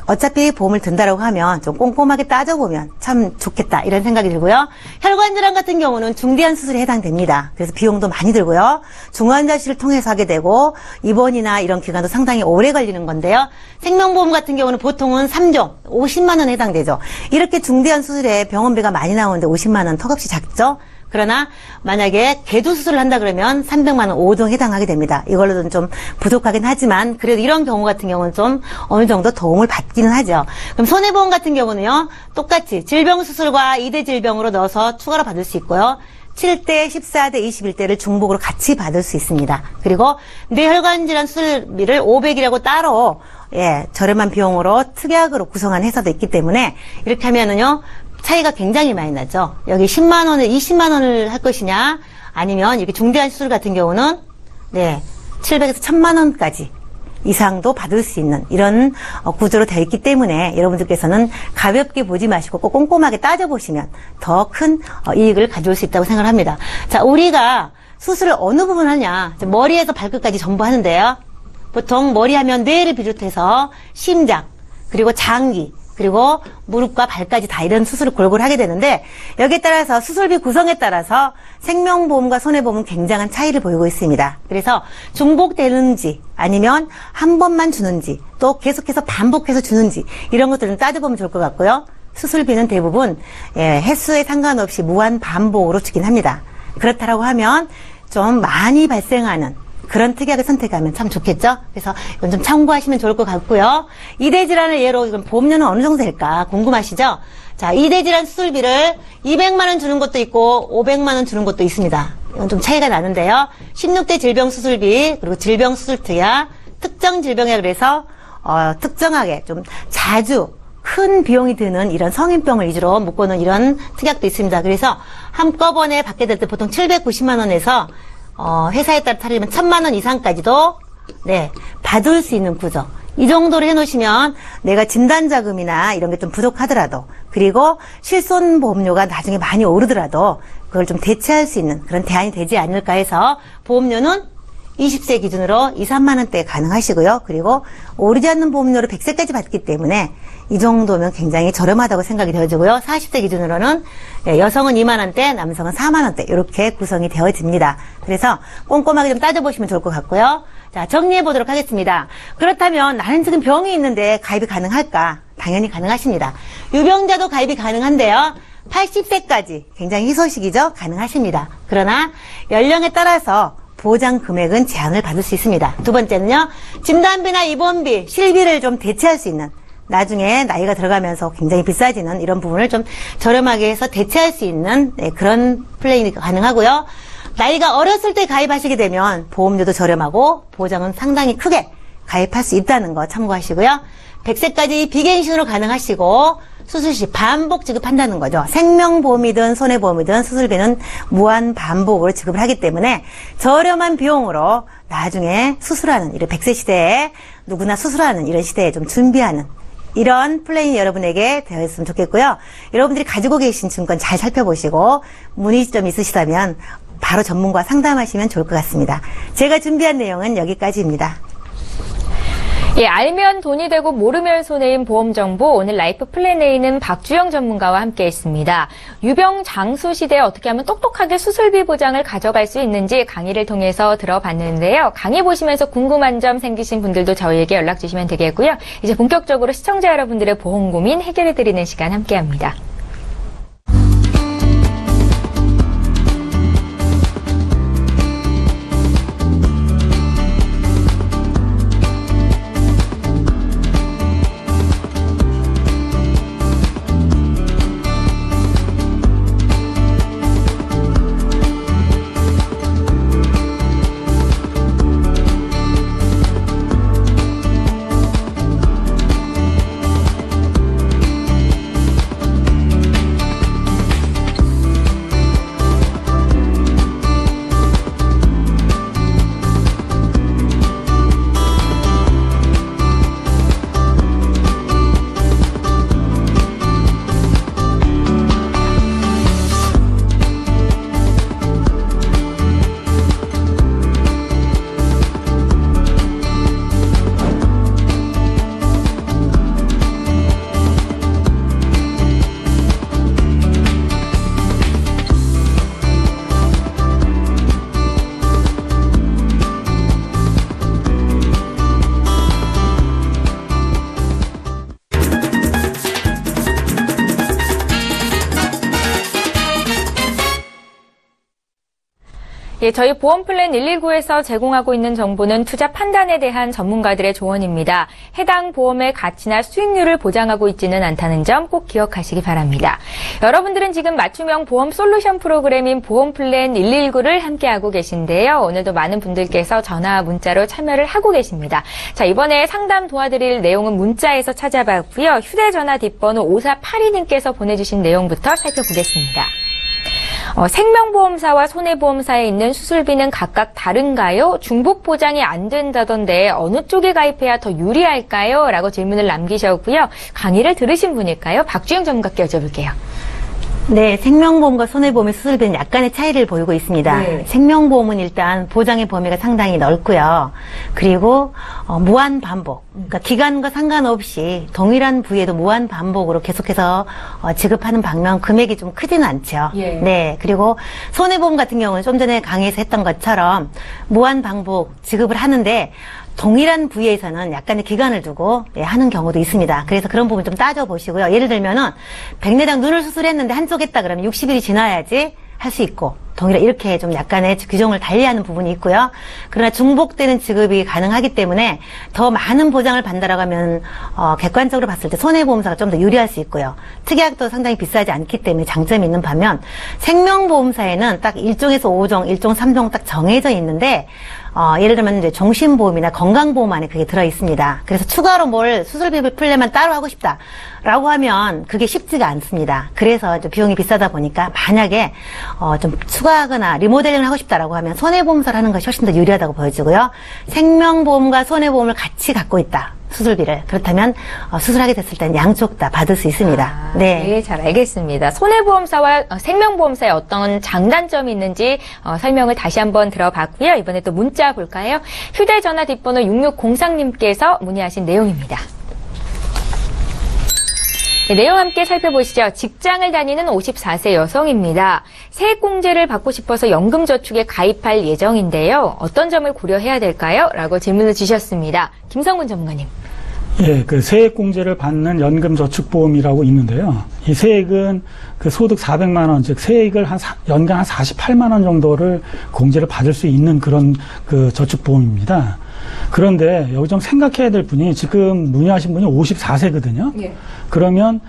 S4: 어차피 보험을 든다라고 하면 좀 꼼꼼하게 따져보면 참 좋겠다 이런 생각이 들고요. 혈관질환 같은 경우는 중대한 수술에 해당됩니다. 그래서 비용도 많이 들고요. 중환자실을 통해서 하게 되고 입원이나 이런 기간도 상당히 오래 걸리는 건데요. 생명보험 같은 경우는 보통은 3종 50만 원에 해당되죠. 이렇게 중대한 수술에 병원비가 많이 나오는데 50만 원 턱없이 작죠. 그러나 만약에 개두 수술을 한다 그러면 300만 원 5종 해당하게 됩니다. 이걸로는 좀 부족하긴 하지만 그래도 이런 경우 같은 경우는 좀 어느 정도 도움을 받기는 하죠. 그럼 손해보험 같은 경우는요. 똑같이 질병 수술과 2대 질병으로 넣어서 추가로 받을 수 있고요. 7대, 14대, 21대를 중복으로 같이 받을 수 있습니다. 그리고 뇌혈관질환 수술비를 500이라고 따로 저렴한 비용으로 특약으로 구성한 회사도 있기 때문에 이렇게 하면은요. 차이가 굉장히 많이 나죠. 여기 10만 원을 20만 원을 할 것이냐 아니면 이렇게 중대한 수술 같은 경우는 700에서 1000만 원까지 이상도 받을 수 있는 이런 구조로 되어 있기 때문에 여러분들께서는 가볍게 보지 마시고 꼭 꼼꼼하게 따져보시면 더 큰 이익을 가져올 수 있다고 생각을 합니다. 자, 우리가 수술을 어느 부분 하냐 머리에서 발끝까지 전부 하는데요. 보통 머리 하면 뇌를 비롯해서 심장 그리고 장기 그리고 무릎과 발까지 다 이런 수술을 골고루 하게 되는데 여기에 따라서 수술비 구성에 따라서 생명보험과 손해보험은 굉장한 차이를 보이고 있습니다. 그래서 중복되는지 아니면 한 번만 주는지 또 계속해서 반복해서 주는지 이런 것들은 따져보면 좋을 것 같고요. 수술비는 대부분 횟수에 상관없이 무한 반복으로 주긴 합니다. 그렇다고 하면 좀 많이 발생하는 그런 특약을 선택하면 참 좋겠죠? 그래서 이건 좀 참고하시면 좋을 것 같고요. 이대 질환을 예로 이건 보험료는 어느 정도 될까 궁금하시죠? 자, 이대 질환 수술비를 200만 원 주는 것도 있고 500만 원 주는 것도 있습니다. 이건 좀 차이가 나는데요. 16대 질병 수술비 그리고 질병 수술 특약, 특정 질병에 그래서 특정하게 좀 자주 큰 비용이 드는 이런 성인병을 위주로 묶어놓은 이런 특약도 있습니다. 그래서 한꺼번에 받게 될 때 보통 790만 원에서 회사에 따라 타르면 1000만 원 이상까지도 받을 수 있는 구조. 이 정도로 해놓으시면 내가 진단자금이나 이런 게 좀 부족하더라도 그리고 실손보험료가 나중에 많이 오르더라도 그걸 좀 대체할 수 있는 그런 대안이 되지 않을까 해서 보험료는 20세 기준으로 2, 3만 원대 가능하시고요. 그리고 오르지 않는 보험료를 100세까지 받기 때문에 이 정도면 굉장히 저렴하다고 생각이 되어지고요. 40대 기준으로는 여성은 2만 원대, 남성은 4만 원대 이렇게 구성이 되어집니다. 그래서 꼼꼼하게 좀 따져보시면 좋을 것 같고요. 자, 정리해 보도록 하겠습니다. 그렇다면 나는 지금 병이 있는데 가입이 가능할까? 당연히 가능하십니다. 유병자도 가입이 가능한데요. 80세까지 굉장히 희소식이죠? 가능하십니다. 그러나 연령에 따라서 보장 금액은 제한을 받을 수 있습니다. 두 번째는요. 진단비나 입원비, 실비를 좀 대체할 수 있는 나중에 나이가 들어가면서 굉장히 비싸지는 이런 부분을 좀 저렴하게 해서 대체할 수 있는 그런 플레이가 가능하고요. 나이가 어렸을 때 가입하시게 되면 보험료도 저렴하고 보장은 상당히 크게 가입할 수 있다는 거 참고하시고요. 100세까지 비갱신으로 가능하시고 수술 시 반복 지급한다는 거죠. 생명보험이든 손해보험이든 수술비는 무한 반복으로 지급을 하기 때문에 저렴한 비용으로 나중에 수술하는 이런 100세 시대에 누구나 수술하는 이런 시대에 좀 준비하는 이런 플랜이 여러분에게 되어 있으면 좋겠고요. 여러분들이 가지고 계신 증권 잘 살펴보시고 문의 좀 있으시다면 바로 전문가 상담하시면 좋을 것 같습니다. 제가 준비한 내용은 여기까지입니다.
S1: 예, 알면 돈이 되고 모르면 손해인 보험 정보 오늘 라이프 플랜에이는 박주영 전문가와 함께 했습니다. 유병 장수 시대에 어떻게 하면 똑똑하게 수술비 보장을 가져갈 수 있는지 강의를 통해서 들어봤는데요. 강의 보시면서 궁금한 점 생기신 분들도 저희에게 연락 주시면 되겠고요. 이제 본격적으로 시청자 여러분들의 보험 고민 해결해드리는 시간 함께합니다. 예, 저희 보험플랜 119에서 제공하고 있는 정보는 투자 판단에 대한 전문가들의 조언입니다. 해당 보험의 가치나 수익률을 보장하고 있지는 않다는 점 꼭 기억하시기 바랍니다. 여러분들은 지금 맞춤형 보험 솔루션 프로그램인 보험플랜 119를 함께하고 계신데요. 오늘도 많은 분들께서 전화, 문자로 참여를 하고 계십니다. 자, 이번에 상담 도와드릴 내용은 문자에서 찾아봤고요. 휴대전화 뒷번호 5482님께서 보내주신 내용부터 살펴보겠습니다. 생명보험사와 손해보험사에 있는 수술비는 각각 다른가요? 중복 보장이 안 된다던데 어느 쪽에 가입해야 더 유리할까요? 라고 질문을 남기셨고요. 강의를 들으신 분일까요? 박주영 전문가께 여쭤볼게요.
S4: 네, 생명보험과 손해보험의 수술비는 약간의 차이를 보이고 있습니다.
S1: 네.
S4: 생명보험은 일단 보장의 범위가 상당히 넓고요. 그리고 무한 반복, 그러니까 기간과 상관없이 동일한 부위에도 무한 반복으로 계속해서 지급하는 반면 금액이 좀 크지는 않죠.
S1: 예.
S4: 네, 그리고 손해보험 같은 경우는 좀 전에 강의에서 했던 것처럼 무한 반복 지급을 하는데 동일한 부위에서는 약간의 기간을 두고 하는 경우도 있습니다. 그래서 그런 부분 좀 따져보시고요. 예를 들면은 백내장 눈을 수술했는데 한쪽 했다 그러면 60일이 지나야지 할 수 있고 동일하게 이렇게 좀 약간의 규정을 달리하는 부분이 있고요. 그러나 중복되는 지급이 가능하기 때문에 더 많은 보장을 받는다라고 하면 객관적으로 봤을 때 손해보험사가 좀 더 유리할 수 있고요. 특약도 상당히 비싸지 않기 때문에 장점이 있는 반면 생명보험사에는 딱 1종에서 5종, 1종, 3종 딱 정해져 있는데 예를 들면 이제 종신보험이나 건강보험 안에 그게 들어 있습니다. 그래서 추가로 뭘 수술비를 풀려면 따로 하고 싶다라고 하면 그게 쉽지가 않습니다. 그래서 좀 비용이 비싸다 보니까 만약에 좀 추가하거나 리모델링을 하고 싶다라고 하면 손해보험사를 하는 것이 훨씬 더 유리하다고 보여지고요. 생명보험과 손해보험을 같이 갖고 있다. 수술비를. 그렇다면 수술하게 됐을 때는 양쪽 다 받을 수 있습니다.
S1: 네, 잘 알겠습니다. 손해보험사와 생명보험사의 어떤 장단점이 있는지 설명을 다시 한번 들어봤고요. 이번에 또 문자 볼까요? 휴대전화 뒷번호 6603님께서 문의하신 내용입니다. 네, 내용 함께 살펴보시죠. 직장을 다니는 54세 여성입니다. 세액공제를 받고 싶어서 연금저축에 가입할 예정인데요. 어떤 점을 고려해야 될까요? 라고 질문을 주셨습니다. 김성문 전문가님.
S2: 예, 그 세액공제를 받는 연금저축보험이라고 있는데요. 이 세액은 그 소득 400만 원, 즉 세액을 연간 한 48만 원 정도를 공제를 받을 수 있는 그런 그 저축보험입니다. 그런데 여기 좀 생각해야 될 분이 지금 문의하신 분이 54세거든요.
S1: 예.
S2: 그러면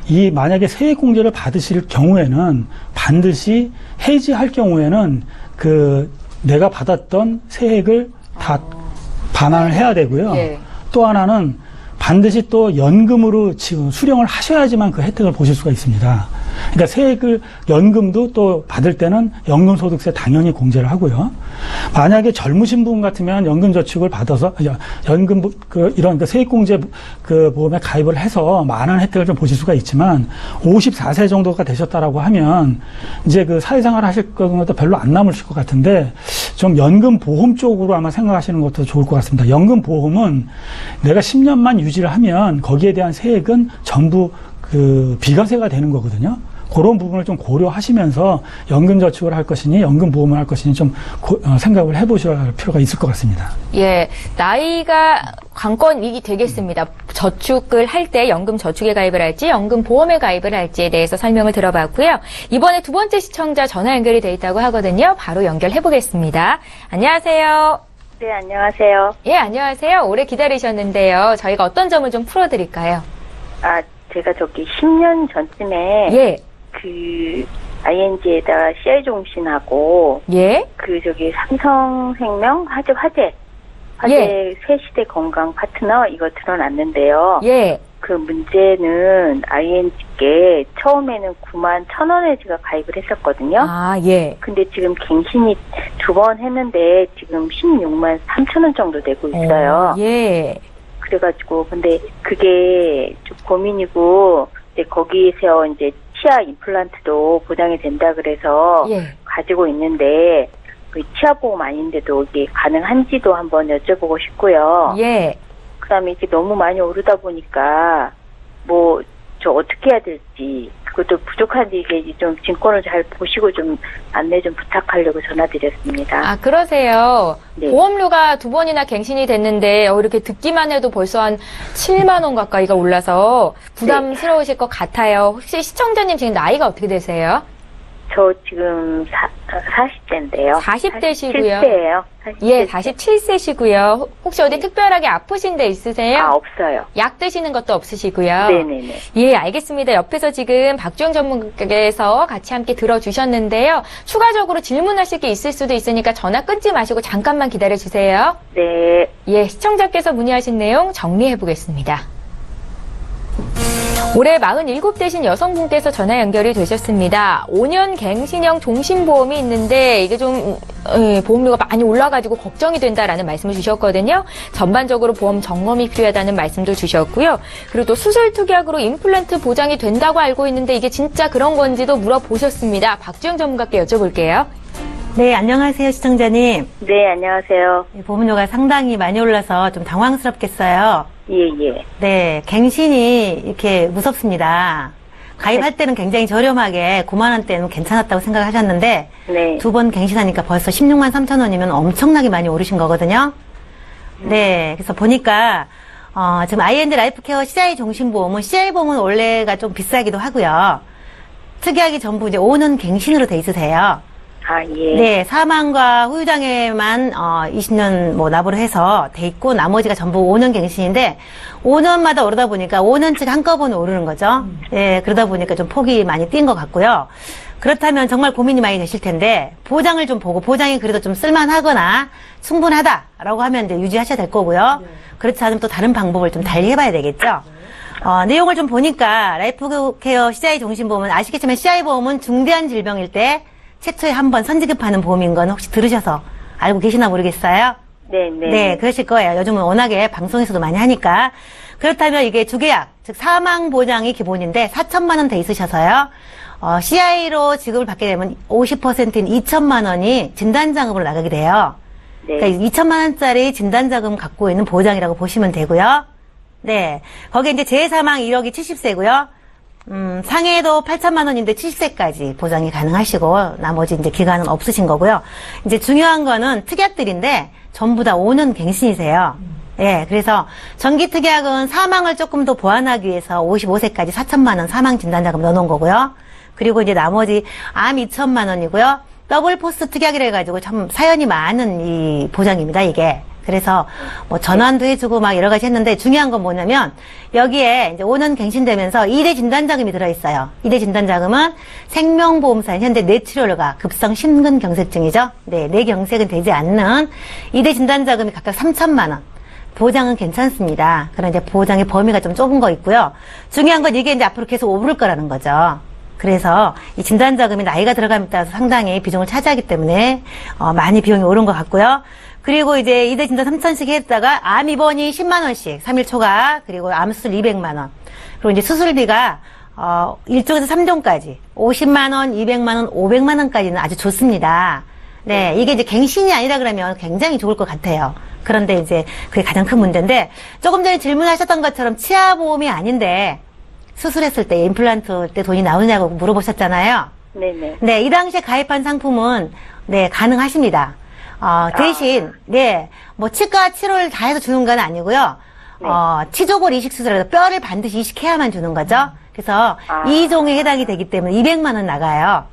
S2: 이 만약에 세액공제를 받으실 경우에는 반드시 해지할 경우에는 그 내가 받았던 세액을 다 반환을 해야 되고요.
S1: 예.
S2: 또 하나는 반드시 또 연금으로 지금 수령을 하셔야지만 그 혜택을 보실 수가 있습니다. 그러니까 세액을 연금도 또 받을 때는 연금소득세 당연히 공제를 하고요. 만약에 젊으신 분 같으면 연금저축을 받아서 연금 이런 그 세액공제 그 보험에 가입을 해서 많은 혜택을 좀 보실 수가 있지만 54세 정도가 되셨다라고 하면 이제 그 사회생활 하실 것도 별로 안 남으실 것 같은데 좀 연금보험 쪽으로 아마 생각하시는 것도 좋을 것 같습니다. 연금보험은 내가 10년만 유지를 하면 거기에 대한 세액은 전부 그 비과세가 되는 거거든요. 그런 부분을 좀 고려하시면서 연금저축을 할 것이니 연금보험을 할 것이니 좀 생각을 해보셔야 할 필요가 있을 것 같습니다.
S1: 예, 나이가 관건이 되겠습니다. 저축을 할 때 연금저축에 가입을 할지 연금보험에 가입을 할지에 대해서 설명을 들어봤고요. 이번에 두 번째 시청자 전화 연결이 돼 있다고 하거든요. 바로 연결해 보겠습니다. 안녕하세요.
S3: 네, 안녕하세요.
S1: 예, 안녕하세요. 오래 기다리셨는데요. 저희가 어떤 점을 좀 풀어드릴까요?
S3: 제가 저기 10년 전쯤에
S1: 예.
S3: 그 ING에다가 CI 종신하고
S1: 예.
S3: 그 저기 삼성생명 화재
S1: 예.
S3: 새시대 건강 파트너 이거 들어놨는데요.
S1: 예.
S3: 그 문제는 ING께 처음에는 91,000원에 제가 가입을 했었거든요.
S1: 예.
S3: 근데 지금 갱신이 2번 했는데 지금 163,000원 정도 되고 있어요.
S1: 예.
S3: 그래가지고 근데 그게 좀 고민이고 이제 거기서 이제 치아 임플란트도 보장이 된다 그래서
S1: 예.
S3: 가지고 있는데 그 치아 보험 아닌데도 이게 가능한지도 한번 여쭤보고 싶고요.
S1: 예.
S3: 그다음에 이게 너무 많이 오르다 보니까 뭐 저 어떻게 해야 될지 그것도 부족한데 이게 좀 증권을 잘 보시고 좀 안내 좀 부탁하려고 전화드렸습니다.
S1: 그러세요.
S3: 네.
S1: 보험료가 2번이나 갱신이 됐는데 이렇게 듣기만 해도 벌써 한 7만 원 가까이가 올라서 부담스러우실 것 같아요. 혹시 시청자님 지금 나이가 어떻게 되세요?
S3: 저 지금 40대인데요.
S1: 40대시고요.
S3: 47세예요.
S1: 예, 47세시고요. 혹시 어디 특별하게 아프신 데 있으세요?
S3: 없어요.
S1: 약 드시는 것도 없으시고요.
S3: 네네네.
S1: 예, 알겠습니다. 옆에서 지금 박주영 전문가께서 같이 함께 들어주셨는데요. 추가적으로 질문하실 게 있을 수도 있으니까 전화 끊지 마시고 잠깐만 기다려주세요.
S3: 네.
S1: 예, 시청자께서 문의하신 내용 정리해 보겠습니다. 올해 47 되신 여성분께서 전화 연결이 되셨습니다. 5년 갱신형 종신보험이 있는데 이게 좀 보험료가 많이 올라가지고 걱정이 된다라는 말씀을 주셨거든요. 전반적으로 보험 점검이 필요하다는 말씀도 주셨고요. 그리고 또 수술 특약으로 임플란트 보장이 된다고 알고 있는데 이게 진짜 그런 건지도 물어보셨습니다. 박주영 전문가께 여쭤볼게요.
S4: 네, 안녕하세요, 시청자님.
S3: 네, 안녕하세요.
S4: 보험료가 상당히 많이 올라서 좀 당황스럽겠어요.
S3: 예.
S4: 네, 갱신이 이렇게 무섭습니다. 가입할 때는 굉장히 저렴하게 9만 원대는 괜찮았다고 생각하셨는데
S3: 네.
S4: 2번 갱신하니까 벌써 16만 3천 원이면 엄청나게 많이 오르신 거거든요. 네, 그래서 보니까 지금 I&D 라이프케어 CI 종신보험은 CI 보험은 원래가 좀 비싸기도 하고요. 특이하게 전부 이제 5년 갱신으로 돼 있으세요.
S3: 아, 예.
S4: 네, 사망과 후유장애만 20년 뭐 납부를 해서 돼 있고 나머지가 전부 5년 갱신인데 5년마다 오르다 보니까 5년씩 한꺼번에 오르는 거죠. 예, 그러다 보니까 좀 폭이 많이 뛴 것 같고요. 그렇다면 정말 고민이 많이 되실 텐데 보장을 좀 보고 보장이 그래도 좀 쓸만하거나 충분하다라고 하면 이제 유지하셔야 될 거고요. 그렇지 않으면 또 다른 방법을 좀 달리 해봐야 되겠죠. 내용을 좀 보니까 라이프케어 CI 종신보험은 아시겠지만 CI 보험은 중대한 질병일 때 최초에 한번 선지급하는 보험인 건 혹시 들으셔서 알고 계시나 모르겠어요? 네, 그러실 거예요. 요즘은 워낙에 방송에서도 많이 하니까. 그렇다면 이게 주계약, 즉 사망 보장이 기본인데 4천만 원 돼 있으셔서요. CI로 지급을 받게 되면 50%인 2천만 원이 진단자금으로 나가게 돼요.
S3: 네.
S4: 그러니까 2천만 원짜리 진단자금 갖고 있는 보장이라고 보시면 되고요. 네, 거기에 이제 재사망 이력이 70세고요. 상해도 8천만 원인데 70세까지 보장이 가능하시고 나머지 이제 기간은 없으신 거고요. 이제 중요한 거는 특약들인데 전부 다 5년 갱신이세요. 예, 그래서 정기 특약은 사망을 조금 더 보완하기 위해서 55세까지 4천만 원 사망 진단자금 넣어놓은 거고요. 그리고 이제 나머지 암 2천만 원이고요. 더블 포스트 특약이라 해가지고 참 사연이 많은 이 보장입니다, 이게. 그래서 뭐 전환도 해주고 막 여러 가지 했는데 중요한 건 뭐냐면 여기에 이제 5년 갱신되면서 2대 진단자금이 들어있어요. 2대 진단자금은 생명보험사인 현대 뇌출혈과 급성 심근경색증이죠. 네, 뇌경색은 되지 않는 2대 진단자금이 각각 3천만 원. 보장은 괜찮습니다. 그런 이제 보장의 범위가 좀 좁은 거 있고요. 중요한 건 이게 이제 앞으로 계속 오를 거라는 거죠. 그래서 이 진단자금이 나이가 들어감에 따라서 상당히 비중을 차지하기 때문에 많이 비용이 오른 것 같고요. 그리고 이제 2대 진단 3천씩 했다가 암 입원이 10만 원씩 3일 초과 그리고 암수술 200만 원 그리고 이제 수술비가 1종에서 3종까지 50만 원, 200만 원, 500만 원까지는 아주 좋습니다. 네, 이게 이제 갱신이 아니라 그러면 굉장히 좋을 것 같아요. 그런데 이제 그게 가장 큰 문제인데 조금 전에 질문하셨던 것처럼 치아보험이 아닌데 수술했을 때 임플란트 때 돈이 나오냐고 물어보셨잖아요.
S3: 네네.
S4: 네, 이 당시에 가입한 상품은 네, 가능하십니다. 대신, 네, 뭐, 치과 치료를 다 해서 주는 건 아니고요.
S3: 네.
S4: 치조골 이식 수술에서 뼈를 반드시 이식해야만 주는 거죠. 그래서 2종에 해당이 되기 때문에 200만 원 나가요.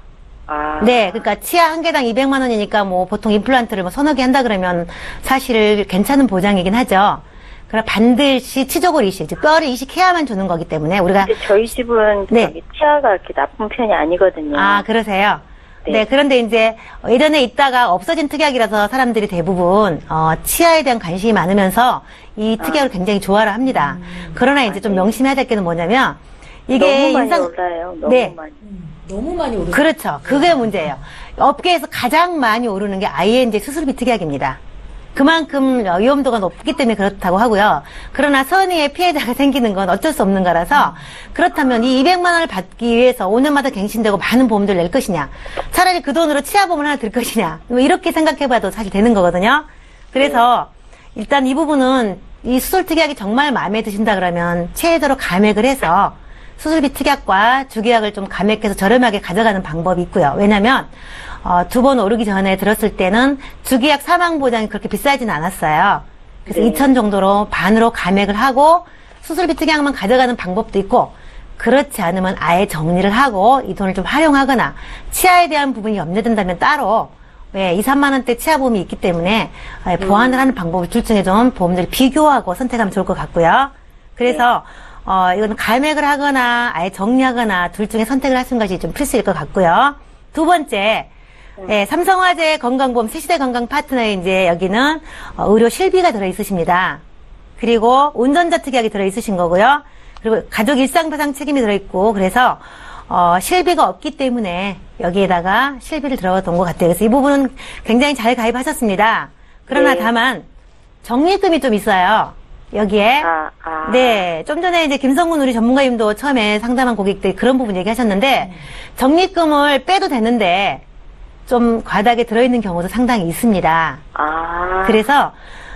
S4: 네, 그러니까 치아 한 개당 200만 원이니까 뭐, 보통 임플란트를 뭐 서너 개 한다 그러면 사실 괜찮은 보장이긴 하죠. 그럼 반드시 치조골 이식, 즉 뼈를 이식해야만 주는 거기 때문에 우리가.
S3: 근데 저희 집은
S4: 네.
S3: 저기 치아가 이렇게 나쁜 편이 아니거든요.
S4: 아, 그러세요?
S3: 네.
S4: 네, 그런데 이제 예전에 있다가 없어진 특약이라서 사람들이 대부분 치아에 대한 관심이 많으면서 이 특약을 굉장히 좋아를 합니다. 그러나 이제 좀 명심해야 될 게 뭐냐면 이게
S3: 너무 많이 올라요. 너무
S4: 네.
S3: 많이.
S1: 너무 많이 오르죠.
S4: 그렇죠. 그게 문제예요. 업계에서 가장 많이 오르는 게 INJ 수술비 특약입니다. 그만큼 위험도가 높기 때문에 그렇다고 하고요. 그러나 선의의 피해자가 생기는 건 어쩔 수 없는 거라서 그렇다면 이 200만 원을 받기 위해서 5년마다 갱신되고 많은 보험들을 낼 것이냐 차라리 그 돈으로 치아보험을 하나 들 것이냐 뭐 이렇게 생각해봐도 사실 되는 거거든요. 그래서 일단 이 부분은 이 수술 특약이 정말 마음에 드신다 그러면 최대로 감액을 해서 수술비 특약과 주계약을 좀 감액해서 저렴하게 가져가는 방법이 있고요. 왜냐면 2번 오르기 전에 들었을 때는 주계약 사망보장이 그렇게 비싸진 않았어요. 그래서
S3: 네.
S4: 2천 정도로 반으로 감액을 하고 수술비 특약만 가져가는 방법도 있고 그렇지 않으면 아예 정리를 하고 이 돈을 좀 활용하거나 치아에 대한 부분이 염려된다면 따로 2, 3만 원대 치아보험이 있기 때문에 보완을 하는 방법을 둘 중에 좀 보험들이 비교하고 선택하면 좋을 것 같고요. 그래서 이건 감액을 하거나 아예 정리하거나 둘 중에 선택을 하시는 것이 좀 필수일 것 같고요. 두 번째, 삼성화재 건강보험 새시대 건강 파트너에 이제 여기는 의료 실비가 들어있으십니다. 그리고 운전자 특약이 들어있으신 거고요. 그리고 가족 일상보상 책임이 들어있고 그래서 실비가 없기 때문에 여기에다가 실비를 들어둔 것 같아요. 그래서 이 부분은 굉장히 잘 가입하셨습니다. 그러나
S3: 네.
S4: 다만 적립금이 좀 있어요. 여기에. 네. 좀 전에 이제 김성근 우리 전문가님도 처음에 상담한 고객들 그런 부분 얘기하셨는데 적립금을 빼도 되는데 좀 과다하게 들어있는 경우도 상당히 있습니다. 그래서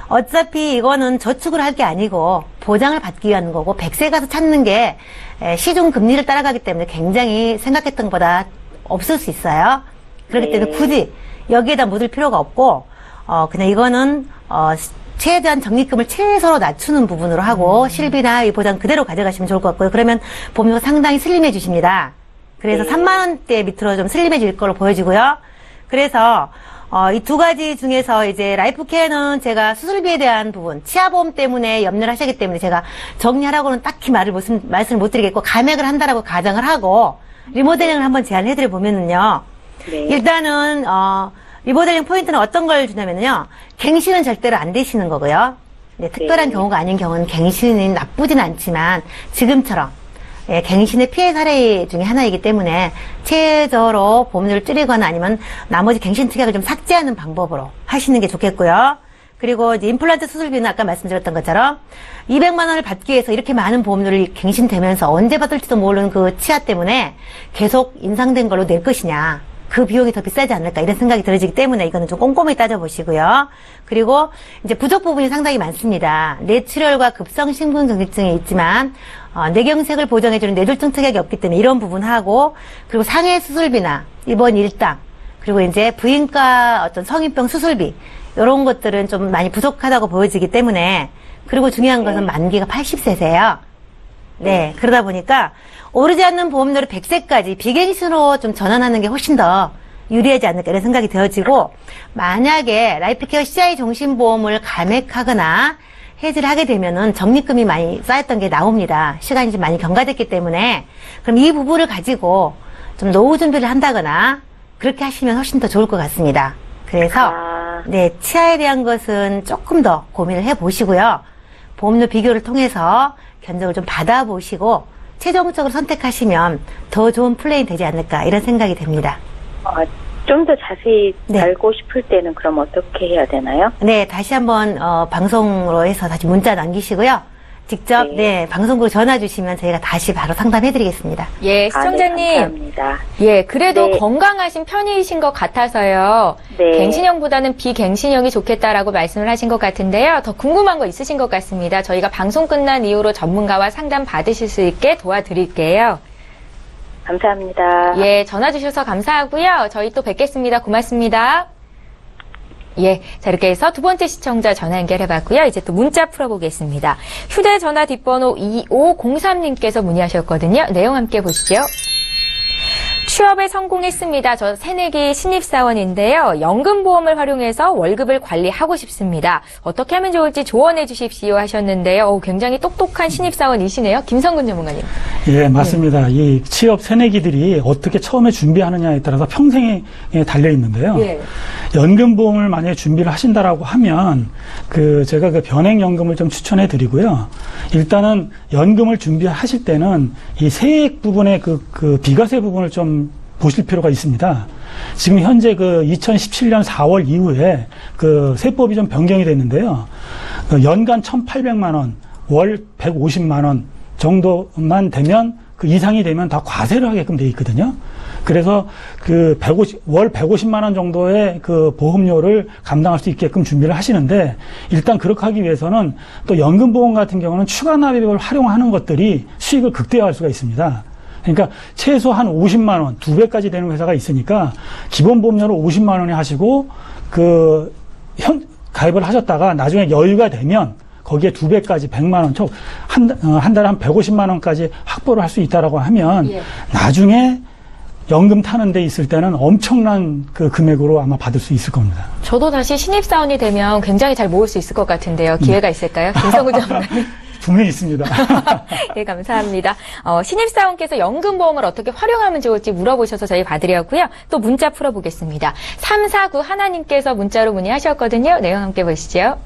S4: 어차피 이거는 저축을 할 게 아니고 보장을 받기 위한 거고 백세 가서 찾는 게 시중 금리를 따라가기 때문에 굉장히 생각했던 것보다 없을 수 있어요. 그렇기 때문에 굳이 여기에다 묻을 필요가 없고 그냥 이거는 최대한 적립금을 최소로 낮추는 부분으로 하고 실비나 이 보장 그대로 가져가시면 좋을 것 같고요. 그러면 보험료가 상당히 슬림해 주십니다. 그래서 3만 원대 밑으로 좀 슬림해질 걸로 보여지고요. 그래서 이 두 가지 중에서 이제 라이프케어는 제가 수술비에 대한 부분, 치아보험 때문에 염려를 하시기 때문에 제가 정리하라고는 딱히 말씀을 못 드리겠고 감액을 한다라고 가정을 하고 리모델링을 한번 제안을 해드려 보면은요.
S3: 네.
S4: 일단은 리모델링 포인트는 어떤 걸 주냐면요. 갱신은 절대로 안 되시는 거고요. 네, 특별한 경우가 아닌 경우는 갱신이 나쁘진 않지만 지금처럼 갱신의 피해 사례 중에 하나이기 때문에 최저로 보험료를 줄이거나 아니면 나머지 갱신 특약을 좀 삭제하는 방법으로 하시는 게 좋겠고요. 그리고 이제 임플란트 수술비는 아까 말씀드렸던 것처럼 200만 원을 받기 위해서 이렇게 많은 보험료를 갱신되면서 언제 받을지도 모르는 그 치아 때문에 계속 인상된 걸로 낼 것이냐. 그 비용이 더 비싸지 않을까 이런 생각이 들어지기 때문에 이거는 좀 꼼꼼히 따져보시고요. 그리고 이제 부족 부분이 상당히 많습니다. 뇌출혈과 급성심근경색증이 있지만 뇌경색을 보정해주는 뇌졸중 특약이 없기 때문에 이런 부분하고 그리고 상해 수술비나 입원 일당 그리고 이제 부인과 어떤 성인병 수술비 이런 것들은 좀 많이 부족하다고 보여지기 때문에 그리고 중요한 것은 만기가 80세세요. 네, 그러다 보니까 오르지 않는 보험료를 100세까지 비갱신으로 좀 전환하는 게 훨씬 더 유리하지 않을까 이런 생각이 되어지고 만약에 라이프케어 CI 종신보험을 감액하거나 해지를 하게 되면은 적립금이 많이 쌓였던 게 나옵니다. 시간이 좀 많이 경과됐기 때문에 그럼 이 부분을 가지고 좀 노후 준비를 한다거나 그렇게 하시면 훨씬 더 좋을 것 같습니다. 그래서 네, 치아에 대한 것은 조금 더 고민을 해보시고요. 보험료 비교를 통해서 견적을 좀 받아보시고 최종적으로 선택하시면 더 좋은 플레이 되지 않을까 이런 생각이 됩니다.
S3: 좀 더 자세히
S4: 네.
S3: 알고 싶을 때는 그럼 어떻게 해야 되나요?
S4: 네, 다시 한번 방송으로 해서 다시 문자 남기시고요. 직접 네, 방송국으로 전화 주시면 저희가 다시 바로 상담해드리겠습니다.
S1: 예, 시청자님.
S3: 네, 감사합니다.
S1: 예, 그래도
S3: 네.
S1: 건강하신 편이신 것 같아서요.
S3: 네.
S1: 갱신형보다는 비갱신형이 좋겠다라고 말씀을 하신 것 같은데요. 더 궁금한 거 있으신 것 같습니다. 저희가 방송 끝난 이후로 전문가와 상담 받으실 수 있게 도와드릴게요.
S3: 감사합니다.
S1: 예, 전화 주셔서 감사하고요. 저희 또 뵙겠습니다. 고맙습니다. 예, 자 이렇게 해서 두 번째 시청자 전화 연결해봤고요. 이제 또 문자 풀어보겠습니다. 휴대전화 뒷번호 2503님께서 문의하셨거든요. 내용 함께 보시죠. 취업에 성공했습니다. 저 새내기 신입사원인데요. 연금보험을 활용해서 월급을 관리하고 싶습니다. 어떻게 하면 좋을지 조언해 주십시오 하셨는데요. 굉장히 똑똑한 신입사원이시네요. 김성근 전문가님.
S2: 예, 맞습니다. 이 취업 새내기들이 어떻게 처음에 준비하느냐에 따라서 평생에 달려 있는데요.
S1: 예.
S2: 연금보험을 만약에 준비를 하신다라고 하면 제가 변액연금을 좀 추천해 드리고요. 일단은 연금을 준비하실 때는 이 세액 부분의 그 비과세 부분을 좀 보실 필요가 있습니다. 지금 현재 2017년 4월 이후에 세법이 좀 변경이 됐는데요. 연간 1,800만 원, 월 150만 원 정도만 되면 그 이상이 되면 다 과세를 하게끔 돼 있거든요. 그래서 월 150만 원 정도의 보험료를 감당할 수 있게끔 준비를 하시는데 일단 그렇게 하기 위해서는 또 연금보험 같은 경우는 추가 납입을 활용하는 것들이 수익을 극대화할 수가 있습니다. 그러니까 최소 한 50만 원, 2배까지 되는 회사가 있으니까 기본 보험료를 50만 원에 하시고 가입을 하셨다가 나중에 여유가 되면 거기에 2배까지 100만 원, 한 달에 한 150만 원까지 확보를 할 수 있다라고 하면
S1: 예.
S2: 나중에 연금 타는 데 있을 때는 엄청난 금액으로 아마 받을 수 있을 겁니다.
S1: 저도 다시 신입사원이 되면 굉장히 잘 모을 수 있을 것 같은데요. 기회가 있을까요? 김성근 전문가님.
S2: 분명히 있습니다.
S1: 네, 감사합니다. 신입사원께서 연금보험을 어떻게 활용하면 좋을지 물어보셔서 저희 봐드렸고요. 또 문자 풀어보겠습니다. 3491님께서 문자로 문의하셨거든요. 내용 함께 보시죠.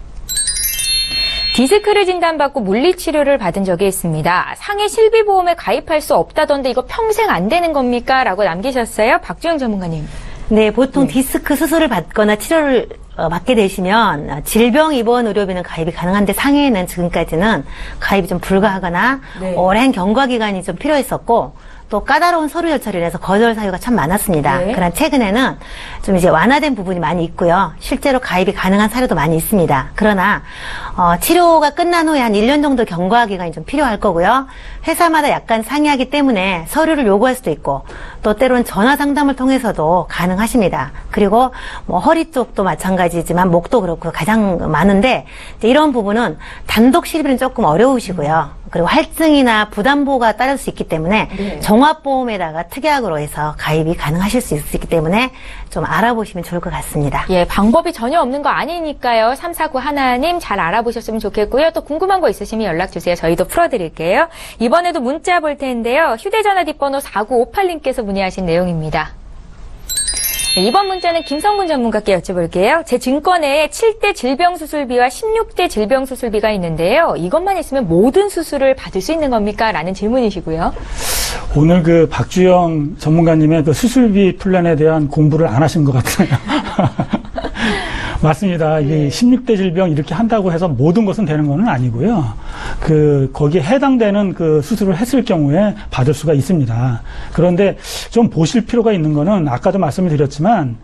S1: 디스크를 진단받고 물리치료를 받은 적이 있습니다. 상해 실비보험에 가입할 수 없다던데 이거 평생 안 되는 겁니까? 라고 남기셨어요. 박주영 전문가님.
S4: 네, 보통 디스크 수술을 받거나 치료를 받게 되시면 질병 입원 의료비는 가입이 가능한데 상해에는 지금까지는 가입이 좀 불가하거나
S1: 네.
S4: 오랜 경과 기간이 좀 필요했었고 또 까다로운 서류 절차를 해서 거절 사유가 참 많았습니다.
S1: 네.
S4: 그러나 최근에는 좀 이제 완화된 부분이 많이 있고요. 실제로 가입이 가능한 사례도 많이 있습니다. 그러나 치료가 끝난 후에 한 1년 정도 경과 기간이 좀 필요할 거고요. 회사마다 약간 상이하기 때문에 서류를 요구할 수도 있고 또 때로는 전화 상담을 통해서도 가능하십니다. 그리고 뭐 허리 쪽도 마찬가지지만 목도 그렇고 가장 많은데 이제 이런 부분은 단독 실비는 조금 어려우시고요. 그리고 할증이나 부담보가 따를 수 있기 때문에
S1: 네.
S4: 종합보험에다가 특약으로 해서 가입이 가능하실 수 있기 때문에 좀 알아보시면 좋을 것 같습니다.
S1: 예, 방법이 전혀 없는 거 아니니까요. 349 하나님 잘 알아보셨으면 좋겠고요. 또 궁금한 거 있으시면 연락 주세요. 저희도 풀어드릴게요. 이번에도 문자 볼 텐데요. 휴대전화 뒷번호 4958님께서 문의하신 내용입니다. 네, 이번 문자는 김성근 전문가께 여쭤볼게요. 제 증권에 7대 질병수술비와 16대 질병수술비가 있는데요. 이것만 있으면 모든 수술을 받을 수 있는 겁니까? 라는 질문이시고요.
S2: 오늘 그 박주영 전문가님의 그 수술비 플랜에 대한 공부를 안 하신 것 같아요. 맞습니다. 이게 16대 질병 이렇게 한다고 해서 모든 것은 되는 건 아니고요. 거기에 해당되는 그 수술을 했을 경우에 받을 수가 있습니다. 그런데 좀 보실 필요가 있는 거는 아까도 말씀을 드렸지만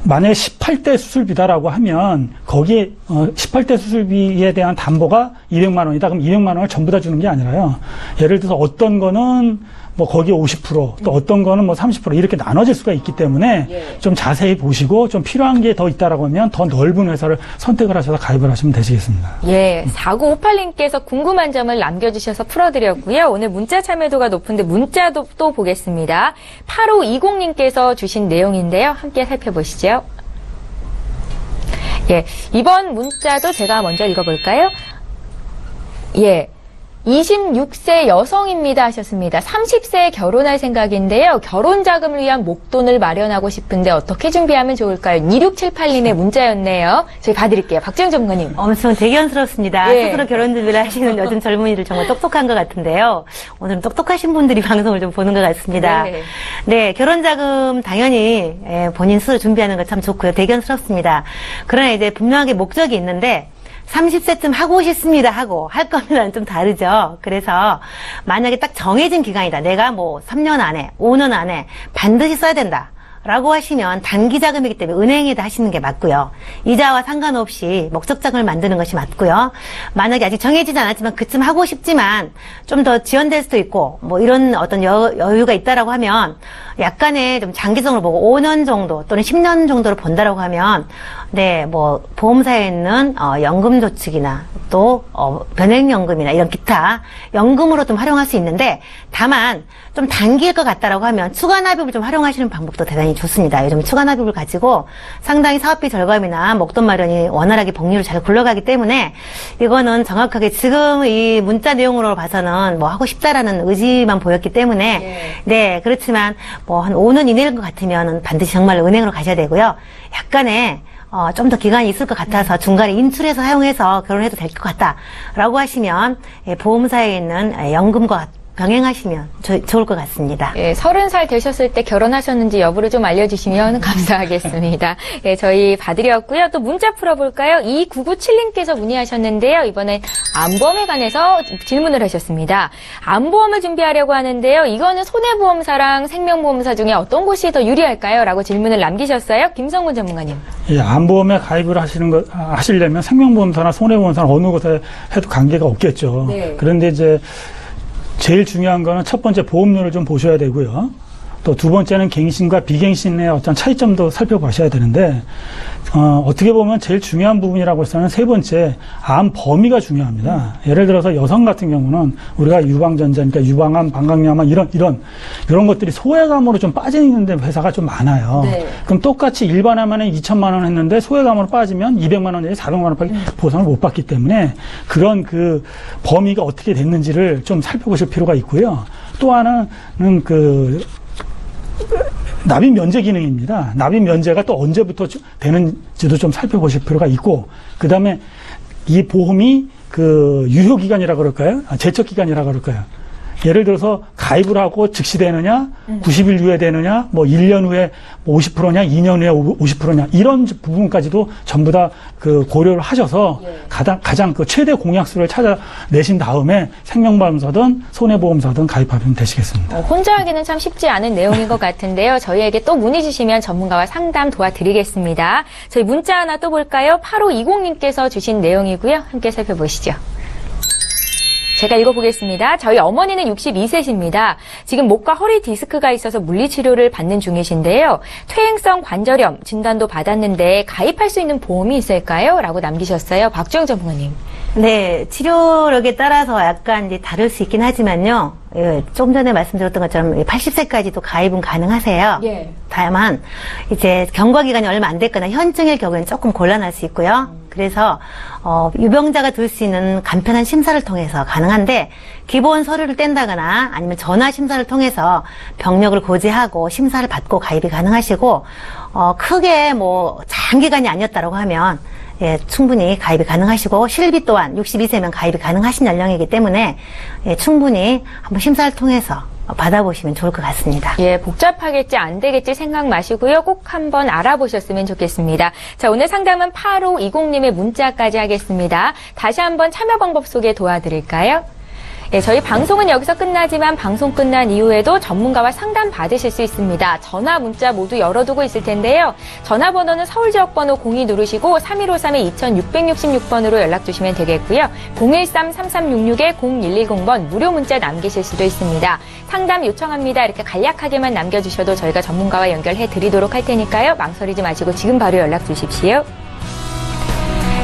S2: 만약에 18대 수술비다라고 하면 거기에 18대 수술비에 대한 담보가 200만 원이다. 그럼 200만 원을 전부 다 주는 게 아니라요. 예를 들어서 어떤 거는 뭐 거기에 50%, 또 어떤 거는 뭐 30% 이렇게 나눠질 수가 있기 때문에 좀 자세히 보시고 좀 필요한 게 더 있다라고 하면 더 넓은 회사를 선택을 하셔서 가입을 하시면 되시겠습니다.
S1: 예, 4958님께서 궁금한 점을 남겨주셔서 풀어드렸고요. 오늘 문자 참여도가 높은데 문자도 또 보겠습니다. 8520님께서 주신 내용인데요. 함께 살펴보시죠. 예, 이번 문자도 제가 먼저 읽어볼까요? 예. 26세 여성입니다 하셨습니다. 30세에 결혼할 생각인데요. 결혼 자금을 위한 목돈을 마련하고 싶은데 어떻게 준비하면 좋을까요? 2678님의 문자였네요. 저희 봐드릴게요. 박주영 전문가님.
S4: 엄청 대견스럽습니다.
S1: 예.
S4: 스스로 결혼 준비를 하시는 요즘 젊은이들 정말 똑똑한 것 같은데요. 오늘은 똑똑하신 분들이 방송을 좀 보는 것 같습니다.
S1: 네.
S4: 네, 결혼 자금 당연히 본인 스스로 준비하는 거 참 좋고요. 대견스럽습니다. 그러나 이제 분명하게 목적이 있는데 30세쯤 하고 싶습니다 하고 할 거면 좀 다르죠. 그래서 만약에 딱 정해진 기간이다. 내가 뭐 3년 안에, 5년 안에 반드시 써야 된다. 라고 하시면 단기 자금이기 때문에 은행에다 하시는 게 맞고요. 이자와 상관없이 목적 자금을 만드는 것이 맞고요. 만약에 아직 정해지지 않았지만 그쯤 하고 싶지만 좀 더 지연될 수도 있고 뭐 이런 어떤 여유가 있다라고 하면 약간의 좀 장기성을 보고 5년 정도 또는 10년 정도를 본다라고 하면 네, 뭐 보험사에 있는 연금 저축이나 또 변액연금이나 이런 기타 연금으로 좀 활용할 수 있는데 다만 좀 단기일 것 같다라고 하면 추가납입을 좀 활용하시는 방법도 대단히 좋습니다. 요즘 추가납입을 가지고 상당히 사업비 절감이나 목돈 마련이 원활하게 복리로 잘 굴러가기 때문에 이거는 정확하게 지금 이 문자 내용으로 봐서는 뭐 하고 싶다라는 의지만 보였기 때문에 네, 그렇지만 뭐 한 5년 이내일 것 같으면 반드시 정말 은행으로 가셔야 되고요. 약간의 좀 더 기간이 있을 것 같아서 중간에 인출해서 사용해서 결혼해도 될 것 같다라고 하시면 보험사에 있는 연금과 병행하시면 좋을 것 같습니다.
S1: 예, 30살 되셨을 때 결혼하셨는지 여부를 좀 알려주시면 감사하겠습니다. 예, 저희 봐드렸고요. 또 문자 풀어볼까요? 2997님께서 문의하셨는데요. 이번엔 암보험에 관해서 질문을 하셨습니다. 암보험을 준비하려고 하는데요. 이거는 손해보험사랑 생명보험사 중에 어떤 곳이 더 유리할까요? 라고 질문을 남기셨어요. 김성근 전문가님.
S2: 예, 암보험에 가입을 하시려면 생명보험사나 손해보험사나 어느 곳에 해도 관계가 없겠죠.
S1: 네.
S2: 그런데 이제 제일 중요한 거는 첫 번째 보험료를 좀 보셔야 되고요. 또 두 번째는 갱신과 비갱신의 어떤 차이점도 살펴보셔야 되는데, 어떻게 보면 제일 중요한 부분이라고 해서는 세 번째, 암 범위가 중요합니다. 예를 들어서 여성 같은 경우는 우리가 유방전자니까 유방암, 방광염암 이런 것들이 소외감으로 좀 빠지는 회사가 좀 많아요.
S1: 네.
S2: 그럼 똑같이 일반암에는 2천만 원 했는데 소외감으로 빠지면 200만 원 내지 400만 원밖에 보상을 못 받기 때문에 그런 그 범위가 어떻게 됐는지를 좀 살펴보실 필요가 있고요. 또 하나는 납입 면제 기능입니다. 납입 면제가 또 언제부터 되는지도 좀 살펴보실 필요가 있고, 그 다음에 이 보험이 그 유효기간이라 그럴까요? 제척기간이라 그럴까요? 예를 들어서 가입을 하고 즉시 되느냐, 90일 후에 되느냐, 뭐 1년 후에 50%냐, 2년 후에 50%냐, 이런 부분까지도 전부 다 그 고려를 하셔서 가장 그 최대 공약수를 찾아내신 다음에 생명보험사든 손해보험사든 가입하면 되시겠습니다.
S1: 혼자 하기는 참 쉽지 않은 내용인 것 같은데요. 저희에게 또 문의 주시면 전문가와 상담 도와드리겠습니다. 저희 문자 하나 또 볼까요? 8520님께서 주신 내용이고요. 함께 살펴보시죠. 제가 읽어보겠습니다. 저희 어머니는 62세십니다. 지금 목과 허리 디스크가 있어서 물리치료를 받는 중이신데요. 퇴행성 관절염 진단도 받았는데 가입할 수 있는 보험이 있을까요? 라고 남기셨어요. 박주영 전문가님.
S4: 네, 치료력에 따라서 약간 이제 다를 수 있긴 하지만요. 예, 좀 전에 말씀드렸던 것처럼 80세까지도 가입은 가능하세요.
S1: 예.
S4: 다만 이제 경과 기간이 얼마 안 됐거나 현증일 경우에는 조금 곤란할 수 있고요. 그래서 유병자가 들 수 있는 간편한 심사를 통해서 가능한데 기본 서류를 뗀다거나 아니면 전화 심사를 통해서 병력을 고지하고 심사를 받고 가입이 가능하시고 크게 뭐 장기간이 아니었다라고 하면 예, 충분히 가입이 가능하시고 실비 또한 62세면 가입이 가능하신 연령이기 때문에 예, 충분히 한번 심사를 통해서 받아보시면 좋을 것 같습니다.
S1: 예, 복잡하겠지 안 되겠지 생각 마시고요. 꼭 한번 알아보셨으면 좋겠습니다. 자, 오늘 상담은 8520님의 문자까지 하겠습니다. 다시 한번 참여 방법 소개 도와드릴까요? 예, 저희 방송은 여기서 끝나지만 방송 끝난 이후에도 전문가와 상담 받으실 수 있습니다. 전화, 문자 모두 열어두고 있을 텐데요. 전화번호는 서울지역번호 02 누르시고 3153-2666번으로 연락 주시면 되겠고요. 013-3366-0110번 무료 문자 남기실 수도 있습니다. 상담 요청합니다. 이렇게 간략하게만 남겨주셔도 저희가 전문가와 연결해 드리도록 할 테니까요. 망설이지 마시고 지금 바로 연락 주십시오.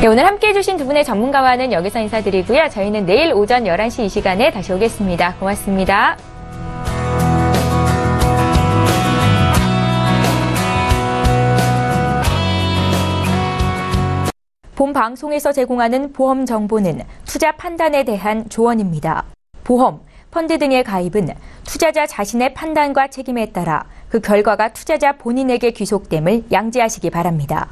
S1: 네, 오늘 함께해 주신 두 분의 전문가와는 여기서 인사드리고요. 저희는 내일 오전 11시 이 시간에 다시 오겠습니다. 고맙습니다. 본 방송에서 제공하는 보험 정보는 투자 판단에 대한 조언입니다. 보험, 펀드 등의 가입은 투자자 자신의 판단과 책임에 따라 그 결과가 투자자 본인에게 귀속됨을 양지하시기 바랍니다.